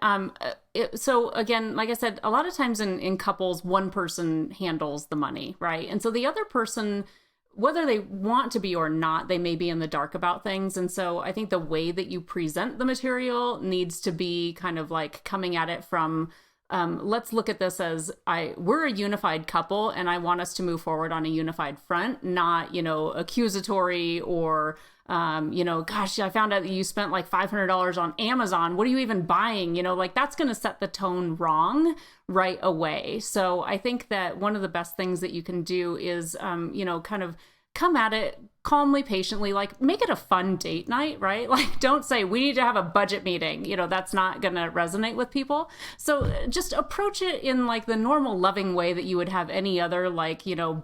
so again, like I said, a lot of times in couples, one person handles the money, right? And so the other person, whether they want to be or not, they may be in the dark about things. And so I think the way that you present the material needs to be kind of like coming at it from, let's look at this as we're a unified couple and I want us to move forward on a unified front, not, accusatory or, gosh, I found out that you spent like $500 on Amazon. What are you even buying? That's going to set the tone wrong right away. So I think that one of the best things that you can do is, kind of come at it calmly, patiently, like make it a fun date night, right? Like don't say we need to have a budget meeting. That's not going to resonate with people. So just approach it in like the normal loving way that you would have any other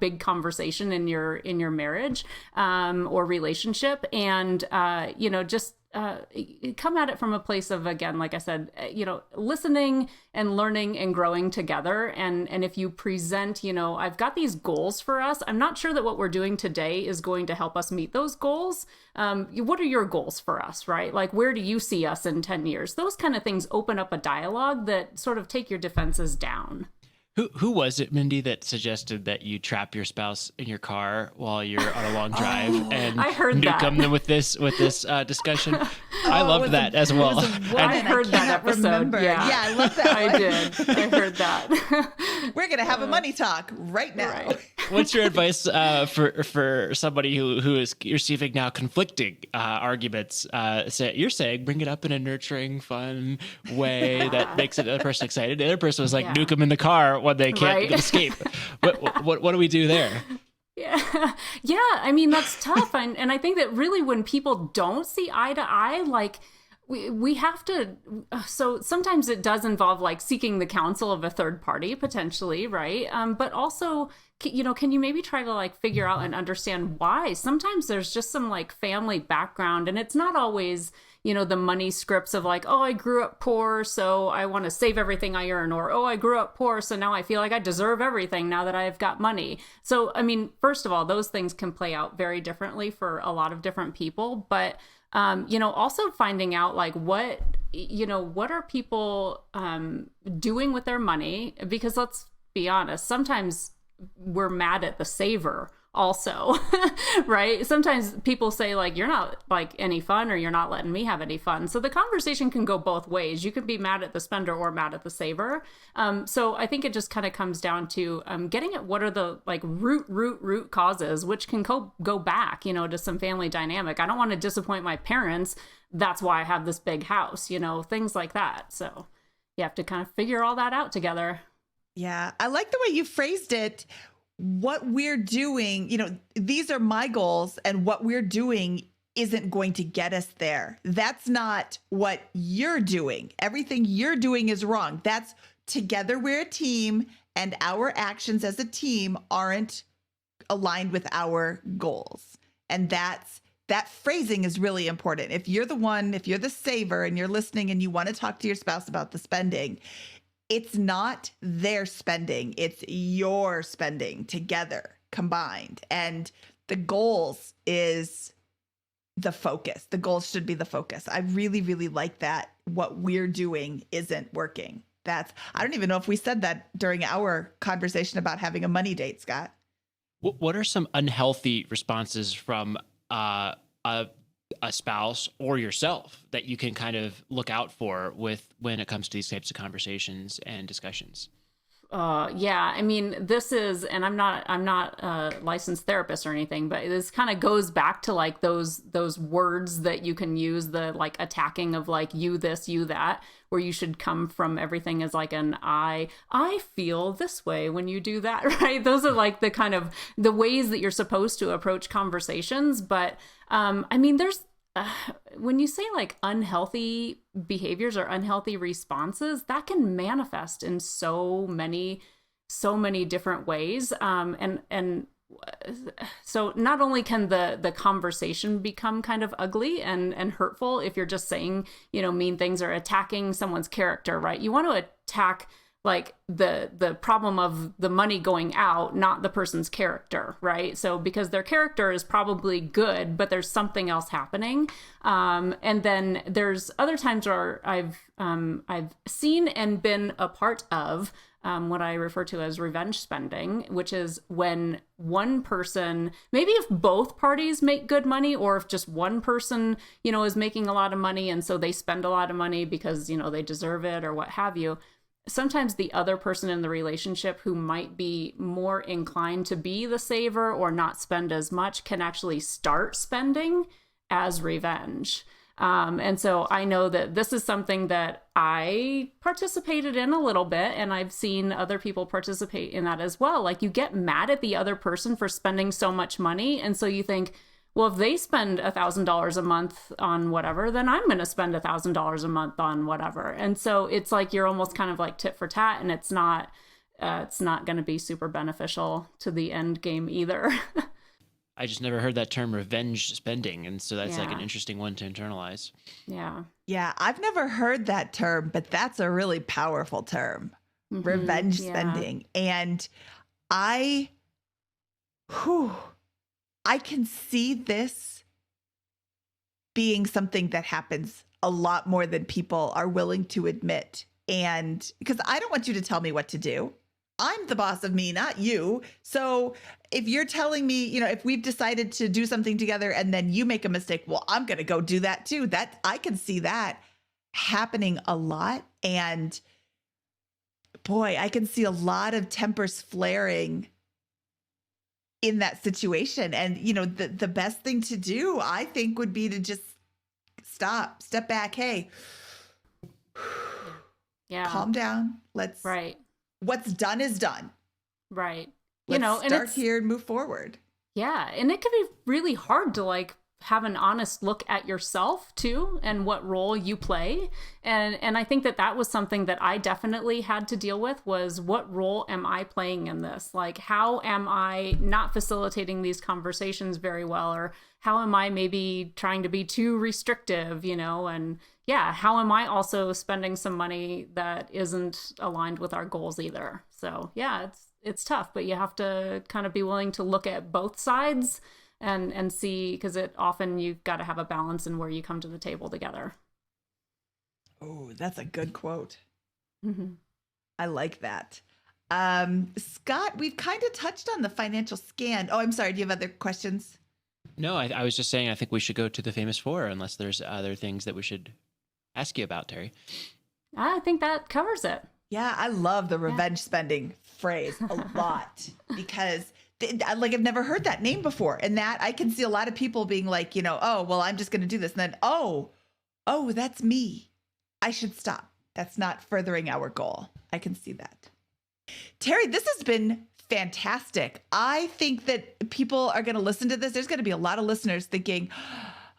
big conversation in your marriage or relationship. And, just come at it from a place of, again, like I said, listening and learning and growing together. And if you present, I've got these goals for us. I'm not sure that what we're doing today is going to help us meet those goals. What are your goals for us, right? Like, where do you see us in 10 years? Those kind of things open up a dialogue that sort of take your defenses down. Who was it, Mindy, that suggested that you trap your spouse in your car while you're on a long drive and I heard nuke that. them with this discussion? I loved that as well. I heard that episode. Remember. Yeah, I love that. I did. I heard that. We're gonna have a money talk right now. Right. What's your advice for somebody who is receiving now conflicting arguments? You're saying bring it up in a nurturing, fun way that makes the other person excited. The other person was like, nuke them in the car when they can't escape. What do we do there? Yeah. I mean, that's tough. And I think that really when people don't see eye to eye, like we have to, so sometimes it does involve like seeking the counsel of a third party potentially, right? But also, can you maybe try to like figure out and understand why? Sometimes there's just some like family background, and it's not always, the money scripts of like, oh, I grew up poor, so I want to save everything I earn, or, oh, I grew up poor, so now I feel like I deserve everything now that I've got money. So, I mean, first of all, those things can play out very differently for a lot of different people, but also finding out like what are people doing with their money? Because let's be honest, sometimes we're mad at the saver also, right? Sometimes people say like, you're not like any fun, or you're not letting me have any fun. So the conversation can go both ways. You can be mad at the spender or mad at the saver. So I think it just kind of comes down to getting at what are the like root causes, which can go back, to some family dynamic. I don't want to disappoint my parents. That's why I have this big house, things like that. So you have to kind of figure all that out together. Yeah. I like the way you phrased it. What we're doing, these are my goals, and what we're doing isn't going to get us there. That's not what you're doing. Everything you're doing is wrong. That's together we're a team, and our actions as a team aren't aligned with our goals. And that's that phrasing is really important. If you're the saver and you're listening and you want to talk to your spouse about the spending, it's not their spending, it's your spending together, combined. And the goals is the focus. The goals should be the focus. I really, really like that. What we're doing isn't working. I don't even know if we said that during our conversation about having a money date, Scott. What are some unhealthy responses from a spouse or yourself that you can kind of look out for when it comes to these types of conversations and discussions? Yeah, I mean, this is, and I'm not a licensed therapist or anything, but this kind of goes back to like those words that you can use, the like attacking of like you this, you that, where you should come from everything as like an I feel this way when you do that, right? Those are like the kind of the ways that you're supposed to approach conversations. But I mean, there's when you say like unhealthy behaviors or unhealthy responses, that can manifest in so many different ways. And so not only can the conversation become kind of ugly and hurtful if you're just saying, mean things or attacking someone's character, right? You want to attack like the problem of the money going out, not the person's character, right? So because their character is probably good, but there's something else happening. And then there's other times where I've seen and been a part of what I refer to as revenge spending, which is when one person, maybe if both parties make good money, or if just one person, is making a lot of money and so they spend a lot of money because, they deserve it or what have you. Sometimes the other person in the relationship who might be more inclined to be the saver or not spend as much can actually start spending as revenge. And so I know that this is something that I participated in a little bit, and I've seen other people participate in that as well. Like you get mad at the other person for spending so much money. And so you think, well, if they spend $1,000 a month on whatever, then I'm going to spend $1,000 a month on whatever. And so it's like you're almost kind of like tit for tat, and it's not going to be super beneficial to the end game either. I just never heard that term revenge spending. And so that's like an interesting one to internalize. Yeah. Yeah. I've never heard that term, but that's a really powerful term, revenge spending. And I can see this being something that happens a lot more than people are willing to admit. And because I don't want you to tell me what to do. I'm the boss of me, not you. So if you're telling me, if we've decided to do something together and then you make a mistake, well, I'm going to go do that too. That I can see that happening a lot. And boy, I can see a lot of tempers flaring in that situation. And, the best thing to do, I think, would be to just step back. Hey, calm down. What's done is done. Right. Let's start here and move forward. Yeah. And it can be really hard to like have an honest look at yourself too, and what role you play. And I think that was something that I definitely had to deal with, was what role am I playing in this? Like, how am I not facilitating these conversations very well? Or how am I maybe trying to be too restrictive, and how am I also spending some money that isn't aligned with our goals either? So it's tough, but you have to kind of be willing to look at both sides and see, because often you've got to have a balance in where you come to the table together. Oh, that's a good quote. Mm-hmm. I like that. Scott, we've kind of touched on the financial scan. Oh, I'm sorry. Do you have other questions? No, I was just saying, I think we should go to the famous four, unless there's other things that we should ask you about, Teri. I think that covers it. Yeah, I love the revenge spending phrase a lot, because I've never heard that name before. And that I can see a lot of people being like, oh, well, I'm just going to do this. And then, oh, that's me. I should stop. That's not furthering our goal. I can see that. Teri, this has been fantastic. I think that people are going to listen to this. There's going to be a lot of listeners thinking,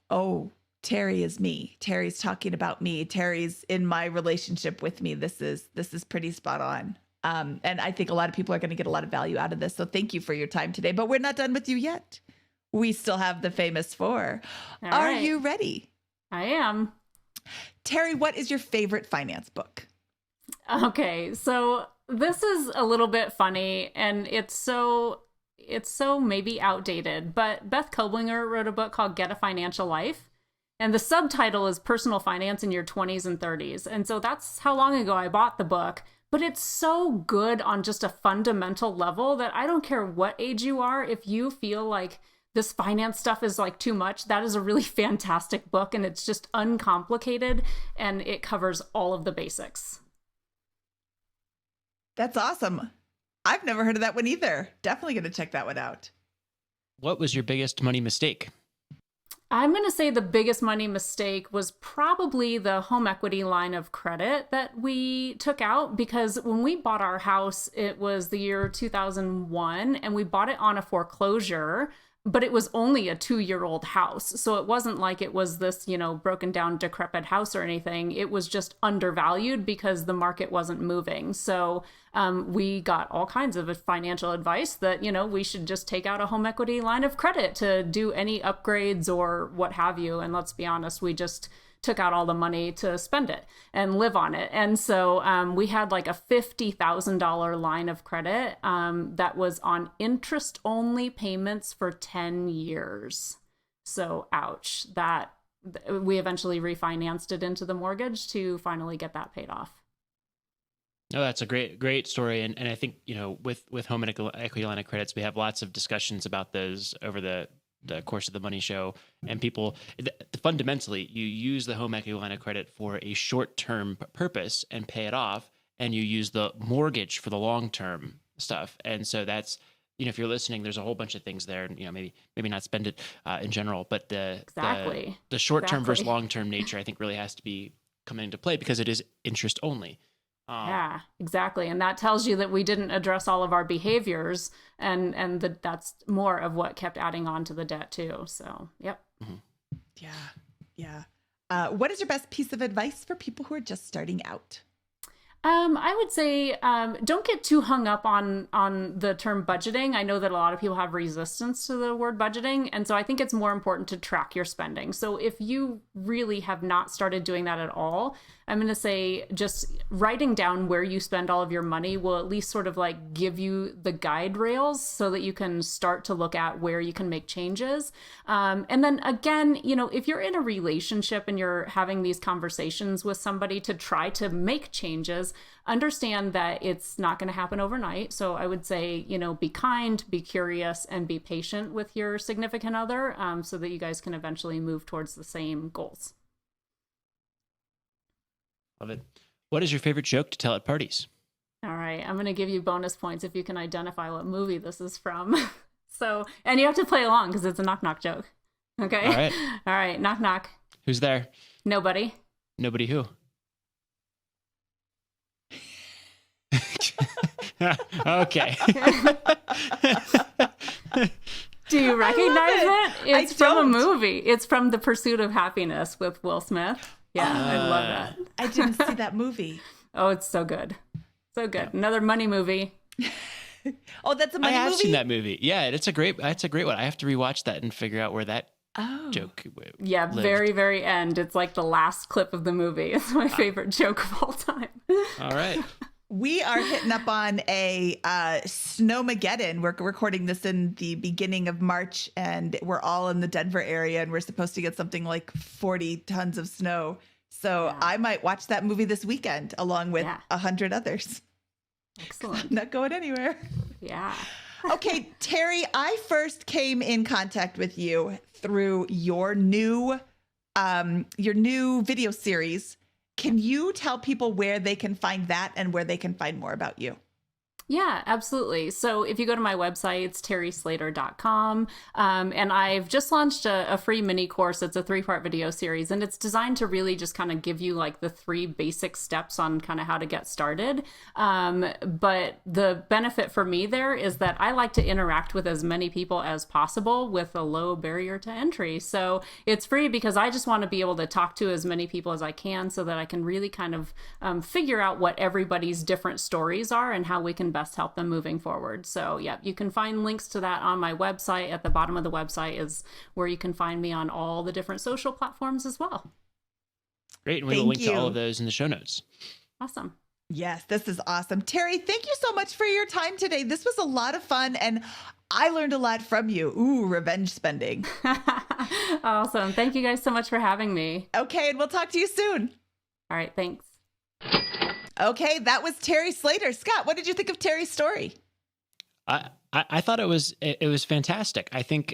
oh, Teri is me. Teri's talking about me. Teri's in my relationship with me. This is pretty spot on. And I think a lot of people are going to get a lot of value out of this. So thank you for your time today. But we're not done with you yet. We still have the famous four. All Are right. you ready? I am. Teri, what is your favorite finance book? Okay, so this is a little bit funny, and it's so maybe outdated, but Beth Koblinger wrote a book called Get a Financial Life. And the subtitle is Personal Finance in Your 20s and 30s. And so that's how long ago I bought the book. But it's so good on just a fundamental level that I don't care what age you are. If you feel like this finance stuff is like too much, that is a really fantastic book. And it's just uncomplicated and it covers all of the basics. That's awesome. I've never heard of that one either. Definitely going to check that one out. What was your biggest money mistake? I'm going to say the biggest money mistake was probably the home equity line of credit that we took out, because when we bought our house, it was the year 2001 and we bought it on a foreclosure, but it was only a 2-year-old house. So it wasn't like it was this, broken down, decrepit house or anything. It was just undervalued because the market wasn't moving. So we got all kinds of financial advice that, we should just take out a home equity line of credit to do any upgrades or what have you. And let's be honest, we just took out all the money to spend it and live on it. And so we had like a $50,000 line of credit that was on interest only payments for 10 years. So ouch, that we eventually refinanced it into the mortgage to finally get that paid off. No, that's a great story. And I think, with home and equity line of credits, we have lots of discussions about those over the course of the Money Show. And people, fundamentally, you use the home equity line of credit for a short-term purpose and pay it off, and you use the mortgage for the long-term stuff. And so that's, if you're listening, there's a whole bunch of things there, and maybe not spend it in general, but the short-term versus long-term nature, I think, really has to be coming into play because it is interest only. Yeah, exactly. And that tells you that we didn't address all of our behaviors, and that's more of what kept adding on to the debt too. So, yep. Mm-hmm. Yeah. What is your best piece of advice for people who are just starting out? I would say don't get too hung up on the term budgeting. I know that a lot of people have resistance to the word budgeting, and so I think it's more important to track your spending. So if you really have not started doing that at all, I'm going to say just writing down where you spend all of your money will at least sort of like give you the guide rails so that you can start to look at where you can make changes. And then again, if you're in a relationship and you're having these conversations with somebody to try to make changes, understand that it's not going to happen overnight. So I would say, be kind, be curious, and be patient with your significant other so that you guys can eventually move towards the same goals. Love it. What is your favorite joke to tell at parties? All right. I'm going to give you bonus points if you can identify what movie this is from. And you have to play along because it's a knock knock joke. Okay. All right. All right. Knock knock. Who's there? Nobody. Nobody who? Okay. Do you recognize it? It's from a don't. movie. It's from The Pursuit of Happiness with Will Smith. Yeah, I love that. I didn't see that movie. Oh, it's so good. So good. Another money movie. Oh, that's a money movie? I have seen that movie. Yeah, it's a great one. I have to rewatch that and figure out where that joke lived. Very, very end. It's like the last clip of the movie. It's my favorite joke of all time. All right. We are hitting up on a Snowmageddon. We're recording this in the beginning of March, and we're all in the Denver area, and we're supposed to get something like 40 tons of snow. So I might watch that movie this weekend along with 100 others. Excellent. I'm not going anywhere. Yeah. Okay, Teri, I first came in contact with you through your new video series. Can you tell people where they can find that and where they can find more about you? Yeah, absolutely. So if you go to my website, it's terislater.com. And I've just launched a free mini course. It's a 3-part video series, and it's designed to really just kind of give you like the 3 basic steps on kind of how to get started. But the benefit for me there is that I like to interact with as many people as possible with a low barrier to entry. So it's free because I just want to be able to talk to as many people as I can so that I can really kind of figure out what everybody's different stories are and how we can can best help them moving forward. So yeah, you can find links to that on my website. At the bottom of the website is where you can find me on all the different social platforms as well. Great. And we will link to all of those in the show notes. Awesome. Yes, this is awesome. Teri, thank you so much for your time today. This was a lot of fun, and I learned a lot from you. Ooh, revenge spending. Awesome. Thank you guys so much for having me. Okay, and we'll talk to you soon. All right, thanks. Okay, that was Teri Slater. Scott, what did you think of Teri's story? I thought it was fantastic. I think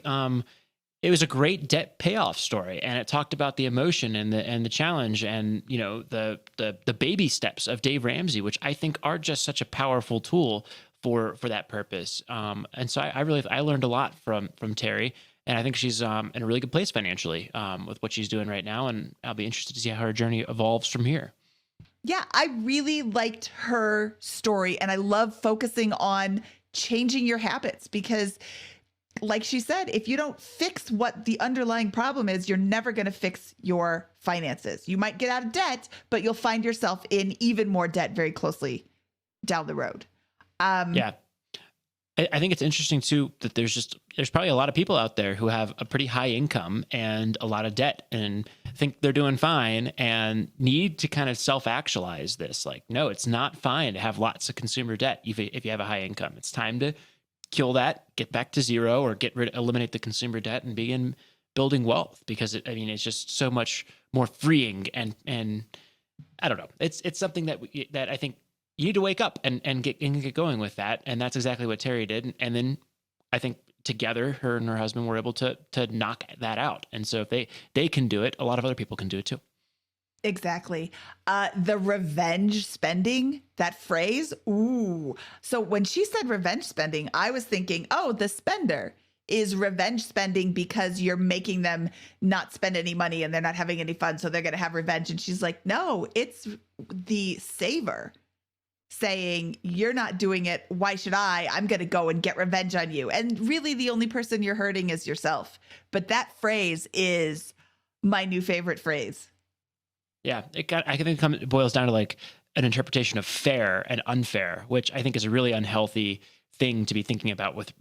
it was a great debt payoff story, and it talked about the emotion and the challenge, and the baby steps of Dave Ramsey, which I think are just such a powerful tool for that purpose. And so I learned a lot from Teri, and I think she's in a really good place financially with what she's doing right now, and I'll be interested to see how her journey evolves from here. Yeah, I really liked her story, and I love focusing on changing your habits because, like she said, if you don't fix what the underlying problem is, you're never going to fix your finances. You might get out of debt, but you'll find yourself in even more debt very closely down the road. Yeah. I think it's interesting too that there's probably a lot of people out there who have a pretty high income and a lot of debt and think they're doing fine and need to kind of self-actualize this. Like, no, it's not fine to have lots of consumer debt if you have a high income. It's time to kill that, get back to zero, or eliminate the consumer debt and begin building wealth, because it's just so much more freeing and I don't know. It's something that I think you need to wake up and get going with that. And that's exactly what Teri did. And then I think together, her and her husband were able to knock that out. And so if they can do it, a lot of other people can do it too. Exactly. The revenge spending, that phrase. Ooh. So when she said revenge spending, I was thinking, oh, the spender is revenge spending because you're making them not spend any money and they're not having any fun. So they're going to have revenge. And she's like, no, it's the saver saying, you're not doing it. Why should I? I'm going to go and get revenge on you. And really the only person you're hurting is yourself. But that phrase is my new favorite phrase. Yeah, I think it boils down to like an interpretation of fair and unfair, which I think is a really unhealthy thing to be thinking about with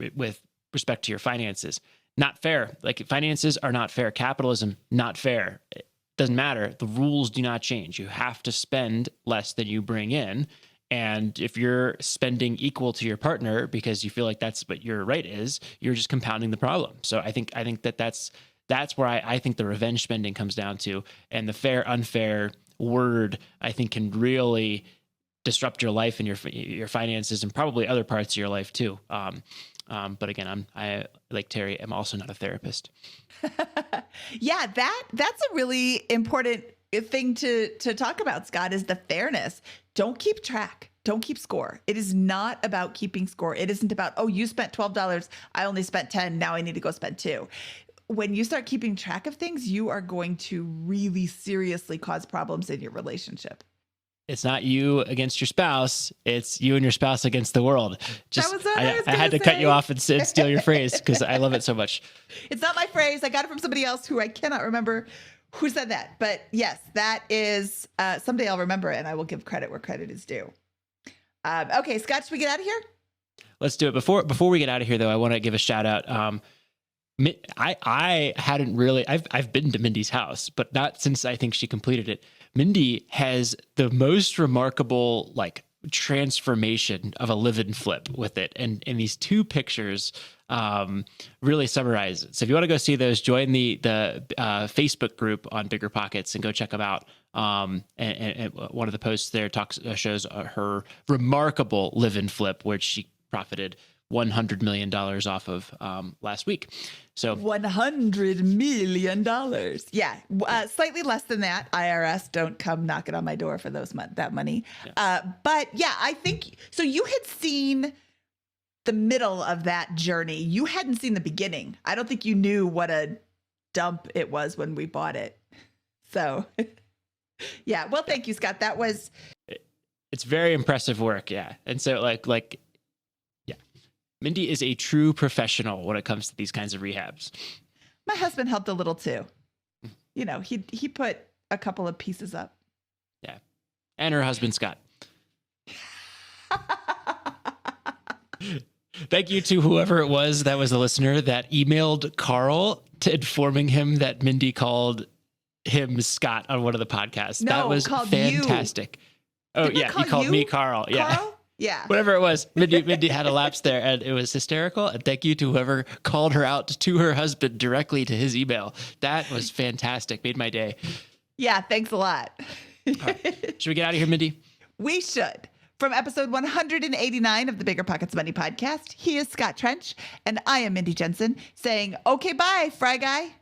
respect to your finances. Not fair. Like, finances are not fair. Capitalism, not fair. It doesn't matter. The rules do not change. You have to spend less than you bring in. And if you're spending equal to your partner because you feel like that's what your right is, you're just compounding the problem. So I think that's where I think the revenge spending comes down to. And the fair, unfair word, I think, can really disrupt your life and your finances and probably other parts of your life too. But again, I like Teri, I'm also not a therapist. Yeah, that's a really important thing to talk about, Scott, is the fairness. Don't keep track. Don't keep score. It is not about keeping score. It isn't about, oh, you spent $12. I only spent 10. Now I need to go spend 2. When you start keeping track of things, you are going to really seriously cause problems in your relationship. It's not you against your spouse. It's you and your spouse against the world. That was what I was I had to cut you off and steal your phrase because I love it so much. It's not my phrase. I got it from somebody else who I cannot remember who said that. But yes, that is someday I'll remember it and I will give credit where credit is due. Okay, Scott, should we get out of here? Let's do it. Before we get out of here, though, I want to give a shout out. I hadn't really, I've been to Mindy's house, but not since I think she completed it. Mindy has the most remarkable transformation of a live and flip with it. And these 2 pictures really summarize it. So if you want to go see those, join the Facebook group on BiggerPockets and go check them out. And one of the posts there shows her remarkable live and flip, which she profited $100 million off of last week. So $100 million. Yeah. Slightly less than that. IRS, don't come knocking on my door for that money. Yeah. But yeah, I think, so you had seen the middle of that journey. You hadn't seen the beginning. I don't think you knew what a dump it was when we bought it. So yeah. Well, thank you, Scott. That was, it's very impressive work. Yeah. And so like, Mindy is a true professional when it comes to these kinds of rehabs. My husband helped a little too. You know, he put a couple of pieces up. Yeah. And her husband, Scott. Thank you to whoever it was that was a listener that emailed Carl to informing him that Mindy called him Scott on one of the podcasts. No, that was called fantastic. You. Oh, Didn't yeah. I call You called you me Carl. Yeah. Carl? Yeah. Whatever it was. Mindy had a lapse there and it was hysterical. And thank you to whoever called her out to her husband directly to his email. That was fantastic. Made my day. Yeah. Thanks a lot. All right. Should we get out of here, Mindy? We should. From episode 189 of the BiggerPockets Money podcast, he is Scott Trench, and I am Mindy Jensen saying, okay, bye, Fry Guy.